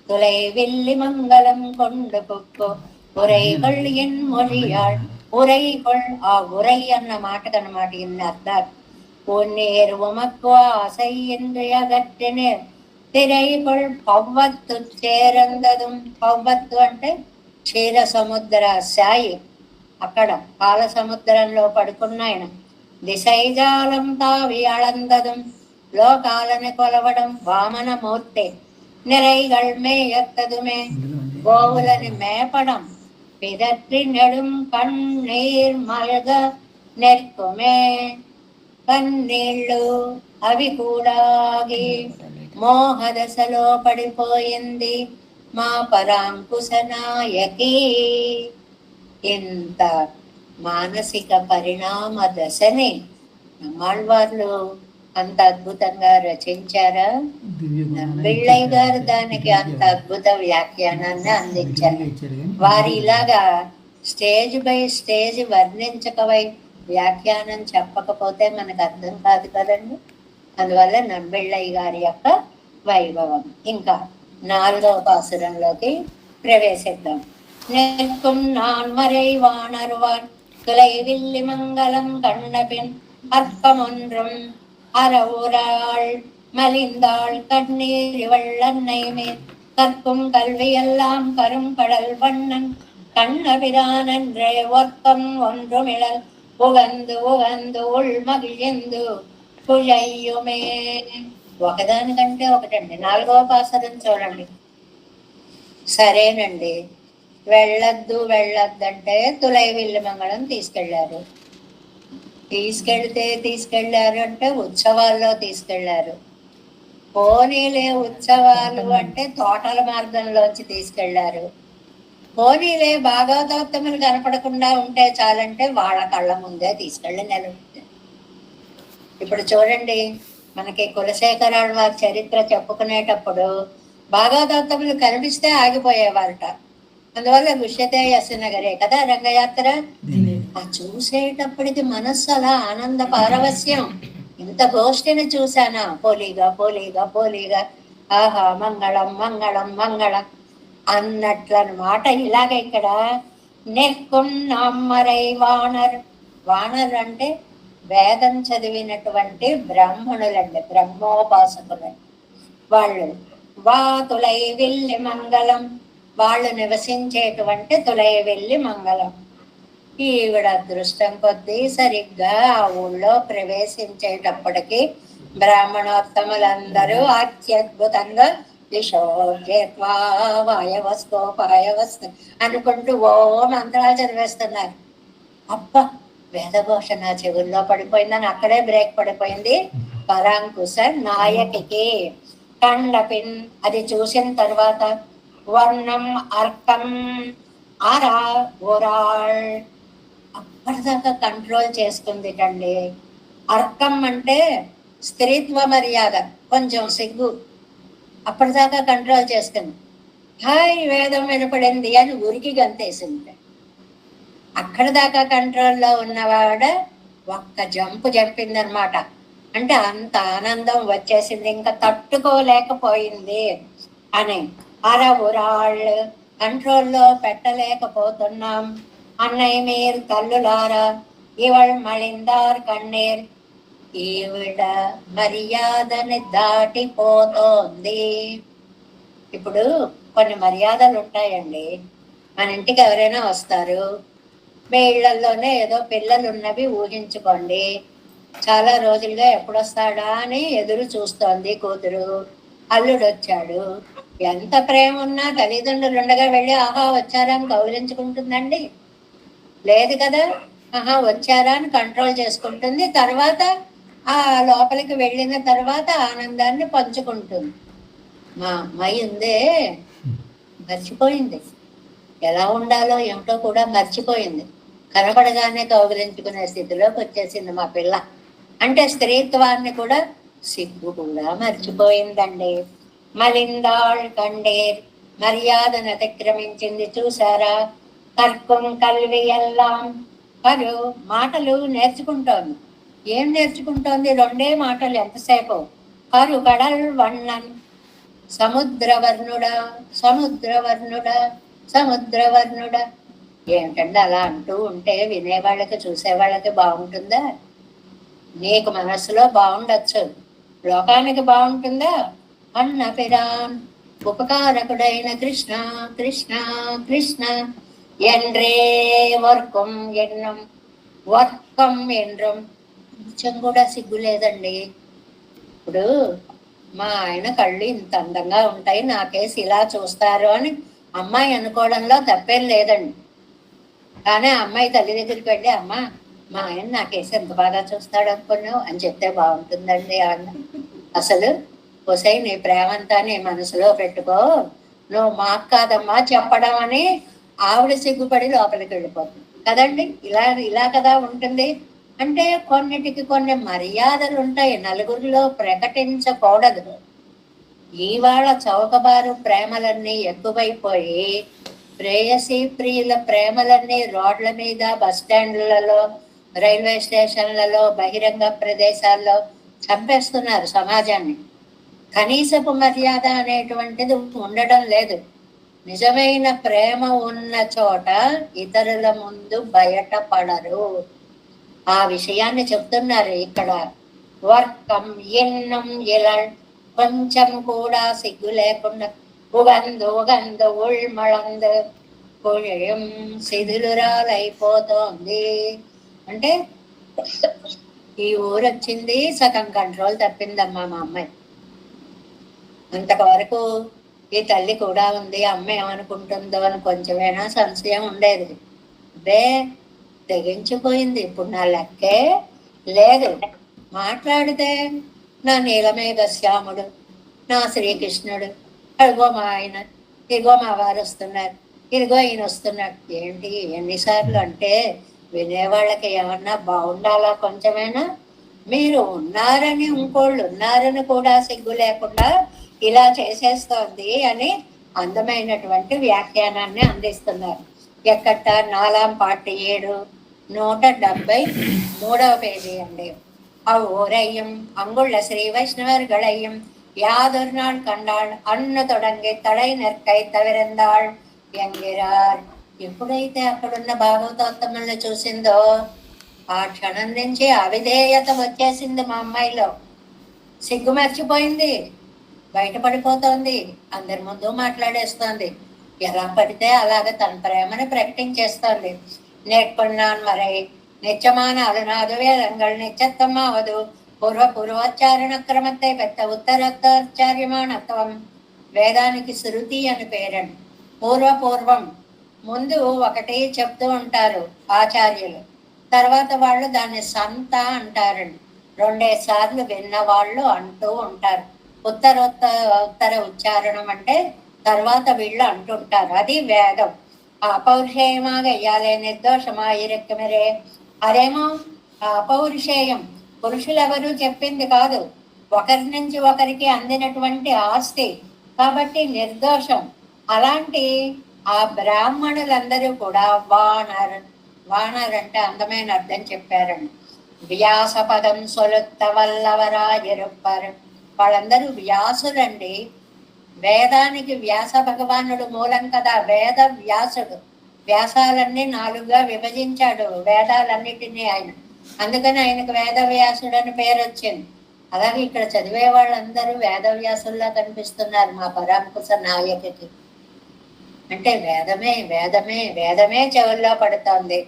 துளை வில்லி மங்களம் கொண்டு புக்கு உரைகள் என் மொழியாள் ఉరైగొల్. ఆ ఉరై అన్న మాటకన్నమాట ఇన్ని అర్థాలు. பொன்னேர் உமக்கு ஆசை என்று అగట్టినేర్ తిరైగొల్ పవ్వత్తు చేరందదుం. పవ్వత్తు అంటే క్షీర సముద్ర సాయి, అక్కడ పాల సముద్రంలో పడుకున్న ఆయన. దిశైజాలం తావి అళందదుం. లోకాలను కొలవడం వామనమూర్తి. నిరైగల్ మేయత్తదుమే. గోవులని మేపడం. పిదற்றி நெடும் కన్నీర్ మల్గ నెర్కుమే. కన్నీళ్ళు అవి కూడాగి మోహదశలో పడిపోయింది మా పరాంకుశ నాయకి. ఇంత మానసిక పరిణామ దశని నమ్మాళ్వార్లు అంత అద్భుతంగా రచించారా? నమ్మిళ్ళయ్య గారు దానికి అంత అద్భుత వ్యాఖ్యానాన్ని అందించారు. వారి ఇలాగా స్టేజ్ బై స్టేజ్ వర్ణించకవై వ్యాఖ్యానం చెప్పకపోతే మనకు అర్థం కాదు కదండి. అందువల్ల నమ్మిళ్ళయ్య గారి యొక్క వైభవం. ఇంకా 4వ పాసురంలోకి ప్రవేశిద్దాం. நெற்கும் நான் மறை வாணர்வான் துளை வில்லி மங்களம் கண்ணபின் அற்பமொன்றும் அறவுராள் மலிந்தாள் கண்ணீர் இவள்ளன்னை மேல் கற்கும் கல்வியெல்லாம் கரும் கடல் வண்ணன் கண்ணபிரானன்றே ஒர்க்கம் ஒன்றுமிழல் உகந்து உகந்து ఉల్ మగిழ்ந்து కుజయ్యుమే. ఒకదానికంటే ఒకటండి. 4వ పాసురం చూడండి. సరేనండి, వెళ్ళొద్దు వెళ్ళొద్దంటే తులై విల్లి మంగళం తీసుకెళ్లారు. తీసుకెళ్లారు అంటే ఉత్సవాల్లో తీసుకెళ్లారు. పోనీలే ఉత్సవాలు అంటే తోటల మార్గంలోంచి తీసుకెళ్లారు. పోనీలే భాగవతోత్తములు కనపడకుండా ఉంటే చాలంటే వాళ్ళ కళ్ళ ముందే తీసుకెళ్ళి నిలబెట్టారు. ఇప్పుడు చూడండి, మనకి కులశేఖరాళ్ళ వారి చరిత్ర చెప్పుకునేటప్పుడు భాగవతోత్తములు కనిపిస్తే ఆగిపోయేవారట. అందువల్ల గుష్యతే యశనగరే కదా రంగయాత్ర. ఆ చూసేటప్పటికి మనస్సు అలా ఆనంద పారవస్యం. ఇంత గోష్ఠిని చూశానా, పోలీగా పోలీగా పోలీగా, ఆహా మంగళం మంగళం మంగళం అన్నట్లన్నమాట. ఇలాగ ఇక్కడ నెక్కున్నమ్మరై వానర్. వానర్ అంటే వేదం చదివినటువంటి బ్రాహ్మణులండి, బ్రహ్మోపాసకులు. వాళ్ళు వా తులై విల్లి మంగళం, వాళ్ళు నివసించేటువంటి తులై విల్లి మంగళం. ఈవిడ అదృష్టం కొద్దీ సరిగ్గా ఆ ఊళ్ళో ప్రవేశించేటప్పటికి బ్రాహ్మణోత్తములందరూ అత్యద్భుతంగా దిశోజేత్వా వాయవస్తోపాయవస్తు అనుకుంటూ ఓ మంత్రాలు చదివేస్తున్నారు. అబ్బా, వేదఘోష నా చెవుల్లో పడిపోయిందని అక్కడే బ్రేక్ పడిపోయింది పరాంకుశ నాయకికి. కండపిన్ అది చూసిన తర్వాత వర్ణం అర్కం ఆరా ఓరాళ్ అప్పటిదాకా కంట్రోల్ చేసుకుంది కండి. అర్కం అంటే స్త్రీత్వ మర్యాద, కొంచెం సిగ్గు, అప్పటిదాకా కంట్రోల్ చేసుకుంది. హాయ్ వేదం వినపడింది అని ఉరికి గంతేసింది. అక్కడి దాకా కంట్రోల్లో ఉన్నవాడ ఒక్క జంపు జంపిందనమాట. అంటే అంత ఆనందం వచ్చేసింది, ఇంకా తట్టుకోలేకపోయింది అని. అరవురాళ్ళు కంట్రోల్లో పెట్టలేకపోతున్నాం. అన్నయ్య మీరు తల్లులారా ఇవళ్ మళిందార్ కన్నీర్. ఈవిడ మర్యాదని దాటిపోతోంది. ఇప్పుడు కొన్ని మర్యాదలు ఉంటాయండి. మన ఇంటికి ఎవరైనా వస్తారు, మీ ఇళ్లలోనే ఏదో పిల్లలు ఉన్నవి ఊహించుకోండి. చాలా రోజులుగా ఎప్పుడొస్తాడా అని ఎదురు చూస్తోంది కూతురు. అల్లుడు వచ్చాడు, ఎంత ప్రేమ ఉన్నా తల్లిదండ్రులు ఉండగా వెళ్ళి ఆహా వచ్చారా అని కౌలించుకుంటుందండి? లేదు కదా. ఆహా వచ్చారా అని కంట్రోల్ చేసుకుంటుంది. తర్వాత ఆ లోపలికి వెళ్ళిన తర్వాత ఆనందాన్ని పంచుకుంటుంది. మా అమ్మాయి ఉందే మర్చిపోయింది, ఎలా ఉండాలో ఏమిటో కూడా మర్చిపోయింది. కనపడగానే కౌగిలించుకునే స్థితిలోకి వచ్చేసింది మా పిల్ల. అంటే స్త్రీత్వాన్ని కూడా సిగ్గు కూడా మర్చిపోయిందండి. మలిందాళ్ కండేర్, మర్యాదను అతిక్రమించింది చూసారా. కర్కం కల్వి ఎల్లాం, కరు మాటలు నేర్చుకుంటోంది. ఏం నేర్చుకుంటోంది? రెండే మాటలు ఎంతసేపు. కరు కడల్ వన్నన్, సముద్రవర్ణుడా సముద్రవర్ణుడా సముద్రవర్ణుడా. ఏమిటండి అలా అంటూ ఉంటే వినేవాళ్ళకి చూసేవాళ్ళకి బాగుంటుందా? నీకు మనసులో బాగుండొచ్చు, లోకానికి బాగుంటుందా? అన్న పిరాన్ ఉపకారకుడైన కృష్ణ కృష్ణ కృష్ణ ఎండ్రే వర్కం ఎన్నం వర్కం ఎండ్రం. కొంచెం కూడా సిగ్గు లేదండి. ఇప్పుడు మా ఆయన కళ్ళు ఇంత అందంగా ఉంటాయి, నాకేసి ఇలా చూస్తారు అని అమ్మాయి అనుకోవడంలో తప్పేం లేదండి. కానీ అమ్మాయి తల్లి దగ్గరికి వెళ్ళి అమ్మ మా ఆయన నాకేసి ఎంత బాగా చూస్తాడు అనుకున్నావు అని చెప్తే బాగుంటుందండి అన్న. అసలు ఒసై నీ ప్రేమంతా నీ మనసులో పెట్టుకో, నువ్వు మాకు కాదమ్మా చెప్పడం అని ఆవిడ సిగ్గుపడి లోపలికి వెళ్ళిపోతుంది కదండి. ఇలా ఇలా కదా ఉంటుంది. అంటే కొన్నిటికి కొన్ని మర్యాదలు ఉంటాయి, నలుగురిలో ప్రకటించకూడదు. ఇవాళ చౌకబారు ప్రేమలన్నీ ఎక్కువైపోయి ప్రేయసీ ప్రియుల ప్రేమలన్నీ రోడ్ల మీద, బస్ స్టాండ్లలో, రైల్వే స్టేషన్లలో, బహిరంగ ప్రదేశాల్లో చంపేస్తున్నారు సమాజాన్ని. కనీసపు మర్యాద అనేటువంటిది ఉండడం లేదు. నిజమైన ప్రేమ ఉన్న చోట ఇతరుల ముందు బయటపడరు. ఆ విషయాన్ని చెప్తున్నారు ఇక్కడ. వర్కం ఎన్నం ఇలా కొంచెం కూడా సిగ్గు లేకుండా ఉగందు ఉగందు ఉల్మళందు పుణ్యం శిథిలురాలైపోతోంది. అంటే ఈ ఊరు వచ్చింది సగం కంట్రోల్ తప్పిందమ్మా మా అమ్మాయి. అంతవరకు ఈ తల్లి కూడా ఉంది, అమ్మ ఏమనుకుంటుందో అని కొంచెమైనా సంశయం ఉండేది. అదే తెగించిపోయింది. ఇప్పుడు నా లెక్కే లేదు. మాట్లాడితే నా నీలమేఘ శ్యాముడు, నా శ్రీకృష్ణుడు, అదిగో మా ఆయన, ఇదిగో మా వారు వస్తున్నారు, ఇదిగో ఈయన వస్తున్నాడు. ఏంటి ఎన్నిసార్లు అంటే వినేవాళ్ళకి ఏమన్నా బాగుండాలా కొంచెమైనా? మీరు ఉన్నారని, ఇంకోళ్ళు ఉన్నారని కూడా సిగ్గు లేకుండా ఇలా చేసేస్తోంది అని అందమైనటువంటి వ్యాఖ్యానాన్ని అందిస్తున్నారు. ఎక్కట 4 173వ పేజీ అండి. ఔரையும் அங்குள்ள ஸ்ரீ வைஷ்ணவர்களையும் யாதொரு நாள் கண்டாள் அன்னு தொடங்கி தடை நெற்கை తవిరందాళ్ ఎంగిరార్. ఎప్పుడైతే అక్కడున్న భాగవతోత్తములను చూసిందో ఆ క్షణం నుంచి అవిధేయత వచ్చేసింది మా అమ్మాయిలో. సిగ్గు మర్చిపోయింది, బయటపడిపోతోంది, అందరి ముందు మాట్లాడేస్తోంది. ఎలా పడితే అలాగ తన ప్రేమను ప్రకటించేస్తోంది. నేర్కొన్నాను మరై நிச்சயமான அதுநாது வேதங்கள் நிச்சத்தமாவது పూర్వోచ్చారణ క్రమத்தை పెద్ద ఉత్తరోత్తరాచార్యమానత్వం. వేదానికి శృతి అని పేరండి. పూర్వం ముందు ఒకటి చెప్తూ ఉంటారు ఆచార్యులు, తర్వాత వాళ్ళు దాన్ని సంత అంటారండి. 2 సార్లు విన్నవాళ్ళు అంటూ ఉంటారు. ఉత్తర ఉచ్చారణం అంటే తర్వాత వీళ్ళు అంటుంటారు, అది వేదం. అపౌరుషేయమాగ ఇయ్యాలే నిర్దోషమా ఇరెక్కమరే. అదేమో అపౌరుషేయం, పురుషులెవరూ చెప్పింది కాదు, ఒకరి నుంచి ఒకరికి అందినటువంటి ఆస్తి కాబట్టి నిర్దోషం. అలాంటి ఆ బ్రాహ్మణులందరూ కూడా వానర్ అంటే అందమైన అర్థం చెప్పారండి. వ్యాసపదం సొలుత్త వల్లవరాయరుప్పర్. వాళ్ళందరూ వ్యాసులండి. వేదానికి వ్యాస భగవానుడు మూలం కదా, వేద వ్యాసుడు. వ్యాసాలన్నీ 4గా విభజించాడు వేదాలన్నిటినీ ఆయన. అందుకని ఆయనకు వేదవ్యాసుడు అని పేరు వచ్చింది. అలాగే ఇక్కడ చదివే వాళ్ళందరూ వేదవ్యాసుల్లా కనిపిస్తున్నారు మా పరాంకుశ నాయకుకి. అంటే వేదమే వేదమే వేదమే చెవుల్లో పడుతోంది.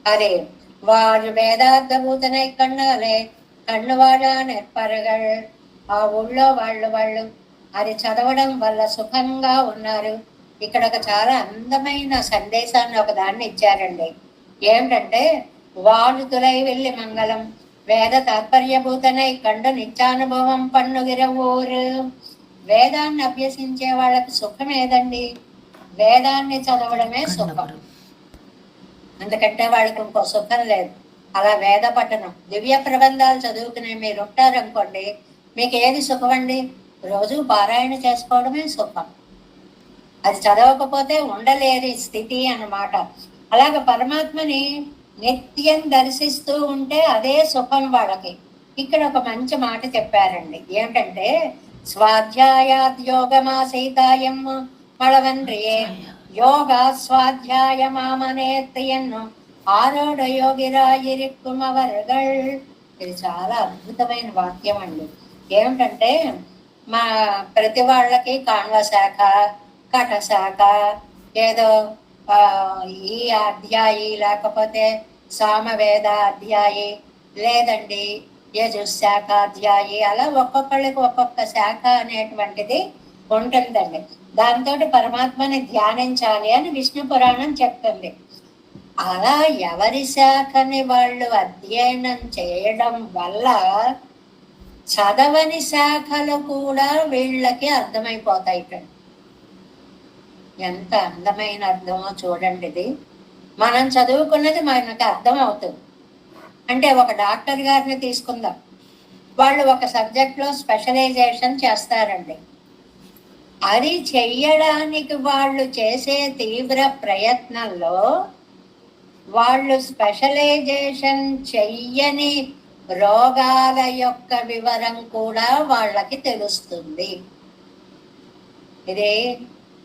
అదే వారు వేదార్థభూతనై కണ്ണాలే కన్నువాడ నెప్పరగల్. ఆ ఊళ్ళో వాళ్ళు అది చదవడం వల్ల సుఖంగా ఉన్నారు. ఇక్కడ ఒక చాలా అందమైన సందేశాన్ని ఒక దాన్ని ఇచ్చారండి. ఏమిటంటే, వాడుతులై వెళ్ళి మంగళం వేద తాత్పర్యభూతనై కండు నిత్యానుభవం పన్నుగిరవూరు. వేదాన్ని అభ్యసించే వాళ్ళకి సుఖం ఏదండి? వేదాన్ని చదవడమే సుఖం. ఎందుకంటే వాళ్ళకి ఇంకో సుఖం లేదు. అలా వేద పఠనం, దివ్య ప్రబంధాలు చదువుకునే మీరు ఉంటారనుకోండి, మీకు ఏది సుఖం అండి? రోజు పారాయణ చేసుకోవడమే సుఖం. అది చదవకపోతే ఉండలేని స్థితి అన్నమాట. అలాగ పరమాత్మని నిత్యం దర్శిస్తూ ఉంటే అదే సుఖం వాళ్ళకి. ఇక్కడ ఒక మంచి మాట చెప్పారండి. ఏమిటంటే, స్వాధ్యాయాద్యోగమాసీతాయం మళవన్రియే యోగ స్వాధ్యాయమామనేత్తయన్ను ఆరోడ యోగిరాయిరిక్కుమవర్గల్. ఇది చాలా అద్భుతమైన వాక్యం అండి. ఏమిటంటే, మా ప్రతి వాళ్ళకి కాణ్వ శాఖ, కట శాఖ, ఏదో ఈ అధ్యాయి, లేకపోతే సామవేద అధ్యాయి, లేదండి యజుశాఖ అధ్యాయి, అలా ఒక్కొక్కళ్ళకి ఒక్కొక్క శాఖ అనేటువంటిది ఉంటుందండి. దాంతో పరమాత్మని ధ్యానించాలి అని విష్ణు పురాణం చెప్తుంది. అలా ఎవరి శాఖని వాళ్ళు అధ్యయనం చేయడం వల్ల చదవని శాఖలు కూడా వీళ్ళకి అర్థమైపోతాయి. ఎంత అందమైన అర్థమో చూడండి. ఇది మనం చదువుకున్నది మనకు అర్థం అవుతుంది. అంటే ఒక డాక్టర్ గారిని తీసుకుందాం, వాళ్ళు ఒక సబ్జెక్ట్లో స్పెషలైజేషన్ చేస్తారండి. అది చెయ్యడానికి వాళ్ళు చేసే తీవ్ర ప్రయత్నంలో వాళ్ళు స్పెషలైజేషన్ చెయ్యని రోగాల యొక్క వివరం కూడా వాళ్ళకి తెలుస్తుంది. ఇది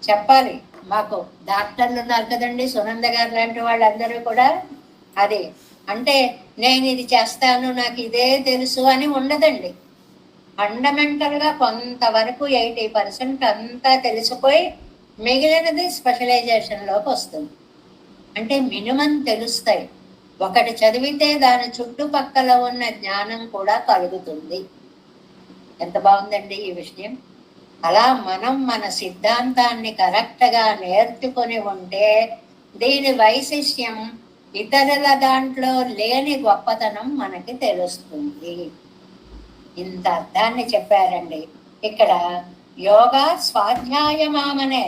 చెప్పాలి. మాకు డాక్టర్లు ఉన్నారు కదండి, సునంద గారు లాంటి వాళ్ళందరూ కూడా. అది అంటే నేను ఇది చేస్తాను, నాకు ఇదే తెలుసు అని ఉండదండి. ఫండమెంటల్గా కొంతవరకు 80% అంతా తెలిసిపోయి మిగిలినది స్పెషలైజేషన్లోకి వస్తుంది. అంటే మినిమం తెలుస్తాయి. ఒకటి చదివితే దాని చుట్టుపక్కల ఉన్న జ్ఞానం కూడా కలుగుతుంది. ఎంత బాగుందండి ఈ విషయం. అలా మనం మన సిద్ధాంతాన్ని కరెక్ట్గా నేర్చుకొని ఉంటే దీని వైశిష్ట్యం ఇతరుల దాంట్లో లేని గొప్పతనం మనకి తెలుస్తుంది. ఇంత అర్థాన్ని చెప్పారండి. ఇక్కడ యోగా స్వాధ్యాయమామనే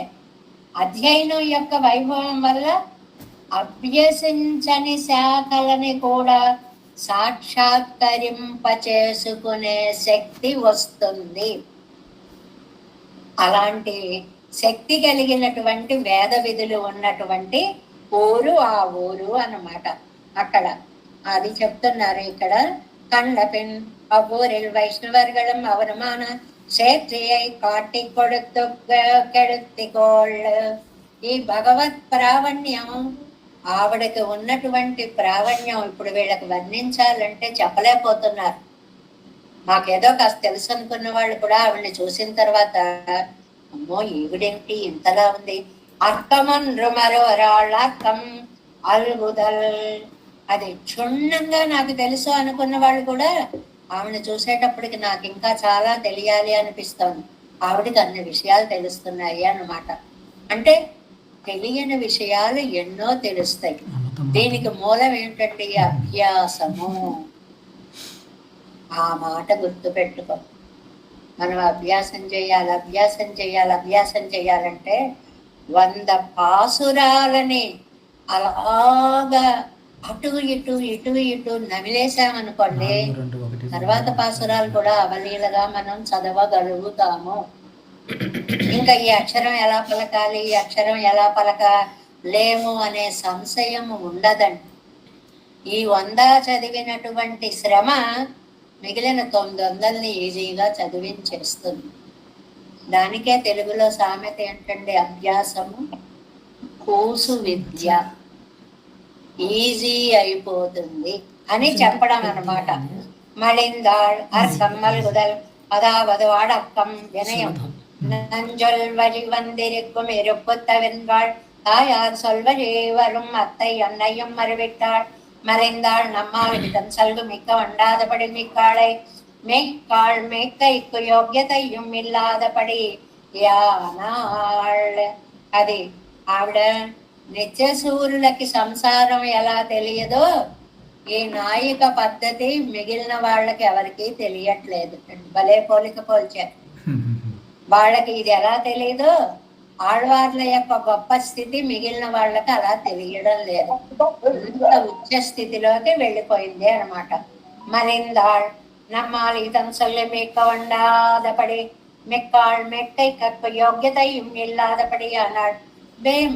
అధ్యయనం యొక్క వైభవం వల్ల అభ్యసించని శాఖలని కూడా సాక్షాత్కరింపచేసుకునే శక్తి వస్తుంది. అలాంటి శక్తి కలిగినటువంటి వేద విధులు ఉన్నటువంటి ఊరు ఆ ఊరు అన్నమాట. అక్కడ అది చెప్తున్నారు. ఇక్కడ கண்டபின் அவ்வூரில் வைஷ்ணவர்களும் அவருமான சேற்றியை காட்டி கொடுத்து கெடுத்திకోள். ఈ భగవత్ ప్రావణ్యం, ఆవిడకి ఉన్నటువంటి ప్రావణ్యం ఇప్పుడు వీళ్ళకి వర్ణించాలంటే చెప్పలేకపోతున్నారు. మాకేదో కాస్త తెలుసు అనుకున్న వాళ్ళు కూడా ఆవిడని చూసిన తర్వాత అమ్మో ఈవిడేంటి ఇంతలా ఉంది, అక్కమన్రు మరోరాళ్ళ అక్కం అల్గుదల్, అది క్షుణ్ణంగా నాకు తెలుసు అనుకున్న వాళ్ళు కూడా ఆవిడని చూసేటప్పటికి నాకు ఇంకా చాలా తెలియాలి అనిపిస్తోంది. ఆవిడకి అన్ని విషయాలు తెలుస్తున్నాయి అన్నమాట. అంటే తెలియని విషయాలు ఎన్నో తెలుస్తాయి. దీనికి మూలం ఏంటంటే అభ్యాసము. ఆ మాట గుర్తు పెట్టుకో. మనం అభ్యాసం చేయాలి, అభ్యాసం చేయాలి, అభ్యాసం చేయాలంటే 100 పాసురాలని అలాగా అటు ఇటు ఇటు ఇటు నమిలేసామనుకోండి, తర్వాత పాసురాలు కూడా అవలీలగా మనం చదవగలుగుతాము. ఇంకా ఈ అక్షరం ఎలా పలకాలి, ఈ అక్షరం ఎలా పలకలేము అనే సంశయం ఉండదండి. ఈ 100 చదివినటువంటి శ్రమ మిగిలిన 900ని ఈజీగా చదివించేస్తుంది. దానికే తెలుగులో సామెత ఏంటంటే, అభ్యాసము కూసు విద్య, ఈజీ అయిపోతుంది అని చెప్పడం అన్నమాట. మళిందాళ్ అర్థం మల్గుదల్ అదావదు అడక్కం వినయం நஞ்சொல்வழி வந்திருக்கும் இருப்புத்தவென்றாள் தாயார் சொல்வழி வரும் அத்தை அன்னையும் மறுவிட்டாள் மறைந்தாள் நம்மாவிடம் சல்கு மிக்க வண்டாதபடி மிக்காளை மெய்க்காள் மேய்க்கைக்கு యోగ్యతயும் ఇల్లాదపడి యానాళ్. అది ఆవిడ నిత్యసూరులకి సంసారం ఎలా తెలియదో ఈ నాయిక పద్ధతి మిగిలిన వాళ్ళకి ఎవరికి తెలియట్లేదు. భలే పోలిక పోల్చారు. వాళ్ళకి ఇది ఎలా తెలియదో ఆళ్వార్ల యొక్క గొప్ప స్థితి మిగిలిన వాళ్ళకి అలా తెలియడం లేదు. ఇంత ఉచ్చ స్థితిలోకి వెళ్ళిపోయింది అనమాట. మరిందాళ్ நம்மால் இதம் சொல்லி மிக்க வண்டாதபடி மிக்காள் மெக்கை கற்ப యోగ్యతயும் ఇల్లాదపడియానాడు.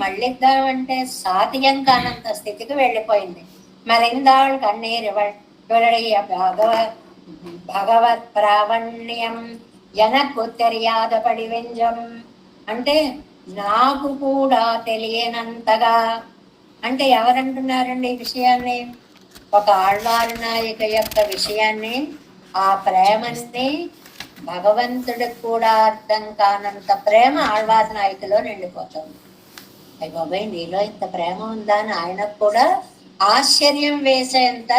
మళ్ళిద్దామంటే సాధ్యం కానంత స్థితికి వెళ్ళిపోయింది. మరిందాళ్ కన్నీరివళ్ దొరడియ భగవత్ ప్రావణ్యం ఎనకు తెలియాదపడి వెంజం. అంటే నాకు కూడా తెలియనంతగా. అంటే ఎవరంటున్నారండి ఈ విషయాన్ని? ఒక ఆళ్వారు నాయిక యొక్క విషయాన్ని, ఆ ప్రేమని భగవంతుడికి కూడా అర్థం కానంత ప్రేమ ఆళ్వారు నాయికలో నిండిపోతుంది. అయ్య బాబాయ్, నీలో ఇంత ప్రేమ ఉందా అని ఆయనకు కూడా ఆశ్చర్యం వేసేంత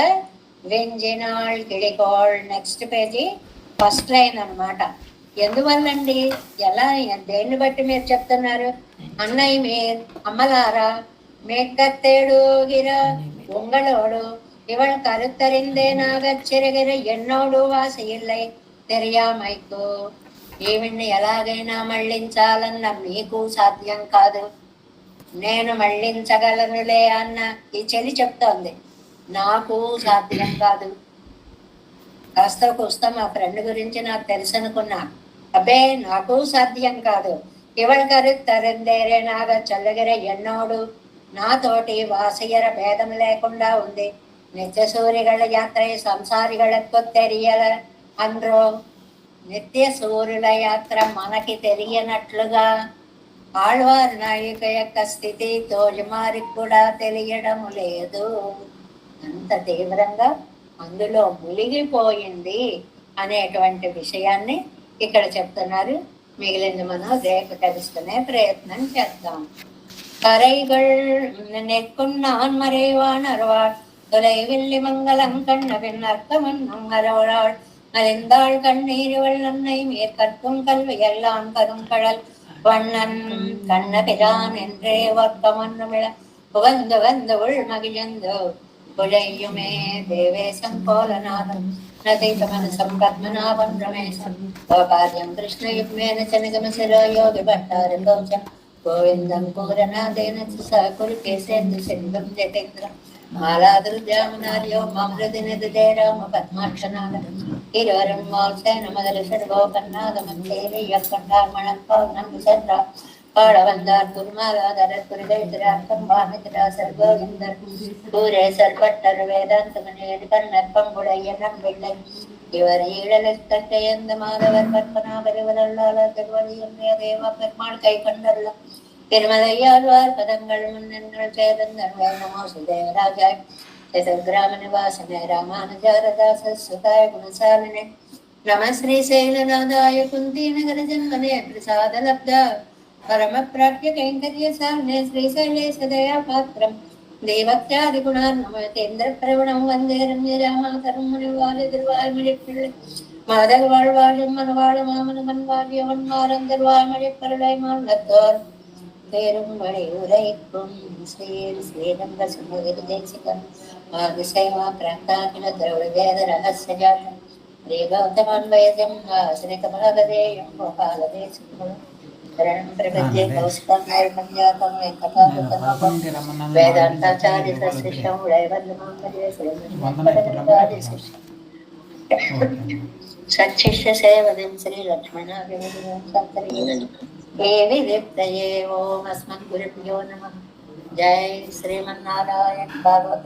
వెంజినాళ్ కిళికోళ్. నెక్స్ట్ పేజీ ఫస్ట్ లైన్ అనమాట. ఎందువల్లండి, ఎలా, దేన్ని బట్టి మీరు చెప్తున్నారు? అన్నయ్య మీరు అమ్మలారా మేఘత్తేడు గిర ఉంగళోడు இவள் కరుత్తరిందేనాగచ్చిరగిర ఎన్నోడు వాసి ఇల్లై తెరియామైకు. ఈవిడ్ని ఎలాగైనా మళ్ళించాలన్న మీకు సాధ్యం కాదు, నేను మళ్ళించగలనులే అన్న ఈ చెల్లి చెప్తోంది. నాకు సాధ్యం కాదు. కాస్త కూస్తా మా ఫ్రెండ్ గురించి నాకు తెలుసు అనుకున్నా. అబ్బే, నాకు సాధ్యం కాదు. ఇవళ కరుత్తరిందేరే నాగ చల్లగిర ఎన్నోడు నాతోటి వాసియర భేదం లేకుండా ఉంది. నిత్య సూర్యుಗಳ యాత్ర సంసారిగళకు తెలియల అంద్రో. నిత్య సూర్యుల యాత్ర మనకి తెలియనట్లుగా ఆళ్వారు నాయిక యొక్క స్థితి తోజమారికి కూడా తెలియడం లేదు. అంత తీవ్రంగా అందులో మునిగిపోయింది అనేటువంటి విషయాన్ని ఇక్కడ చెప్తున్నారు. మిగిలింది మనం రేపు తెలుసుకునే ప్రయత్నం చేద్దాం. கரைகள் நெற்குன்னான் மறைவான் அருவாள் தொலைவில்லி மங்களம் கண்ண பின் அர்த்தமன்னும் அருவாள் நலிந்தாள் கண்ணீரிவள் நன்னை மேற்கற்கும் கல்வி எல்லாம் கருங்கடல் வண்ணன் கண்ண பிரான் என்றே வர்க்கமன்னுமிழ புகந்து வந்து உள் மகிழ்ந்து புழையுமே தேவேசம் போலநாதம் நதைத மனசம் பத்மநாபம் ரமேசம் காரியம் கிருஷ்ண யுக்மேன சனிகமசிரோ யோகி பட்டாரி கௌச்சம் గోవిందం పూరనాదేన సకురుకే సేందు సింధం జటేంద్ర మాలాదృజామనార్యో మమృదినిదే రామ పద్మాక్షనాద ఇరువరం మోల్సేన మొదలు షడ్గోపన్నాద మందేరి యక్కండార్మణంపాల్ నందు సద్ర పాడవందార్ గురుమాలాదర గురుదైతిరార్థం వామితిరా సర్గోవిందర్ పూరేసర్ పట్టరు వేదాంతమనేడు కన్నర్పంబుడయ్యనం వెళ్ళై இவர் ஈழலெத்தட்டை எந்த மாதவர் பற்பனாபரிவரல்லால திருவழியுடைய தேவ பெருமாள் கை கொண்டல்ல திருமலையாழ்வார் பதங்கள் முன்னெங்கள் சேதங்கள் நமோ சுதேவராஜாய் சதுர்கிராம நிவாசனே ராமானுஜாரதாச சுதாய குணசாலினே நம ஸ்ரீ சைலநாதாய குந்தி நகர ஜன்மனே பிரசாத லப்தா பரம பிராப்ய கைங்கரிய சாரணே ஸ்ரீ சைலேஷ தயா பாத்திரம் தேவத்யாதி குணார் நமேந்திர பிரவணம் வந்தே ரம்ய ராமாதரம் முனிவாழ திருவாய்மொழி பிள்ளை மாதல் வாழ்வாழும் மனவாழ மாமன மன்வாழியவன் மாறந்தர்வாய்மொழி பருளை மாந்தோர் பேரும் வழி உரைக்கும் ஸ்ரீர் ஸ்ரீரங்க சுமகிரி தேசிகம் ஆதிசைவா பிராந்தாகில திரவிட வேத ரகசிய ஜாதம் ஸ்ரீ கௌதமன் வைத்தியம் ஆசிரிய கமலகதேயம் கோபால தேசிகம் ప్రపంచే కౌశికం నైర్మల్యాకం వెంకటాకం వేదాంతాచార్య శిష్యం సచ్చిష్య సేవదం శ్రీ లక్ష్మణ ఏవి విప్తయే ఓం అస్మద్గురుభ్యో నమః. జై శ్రీమన్నారాయణ భాగవత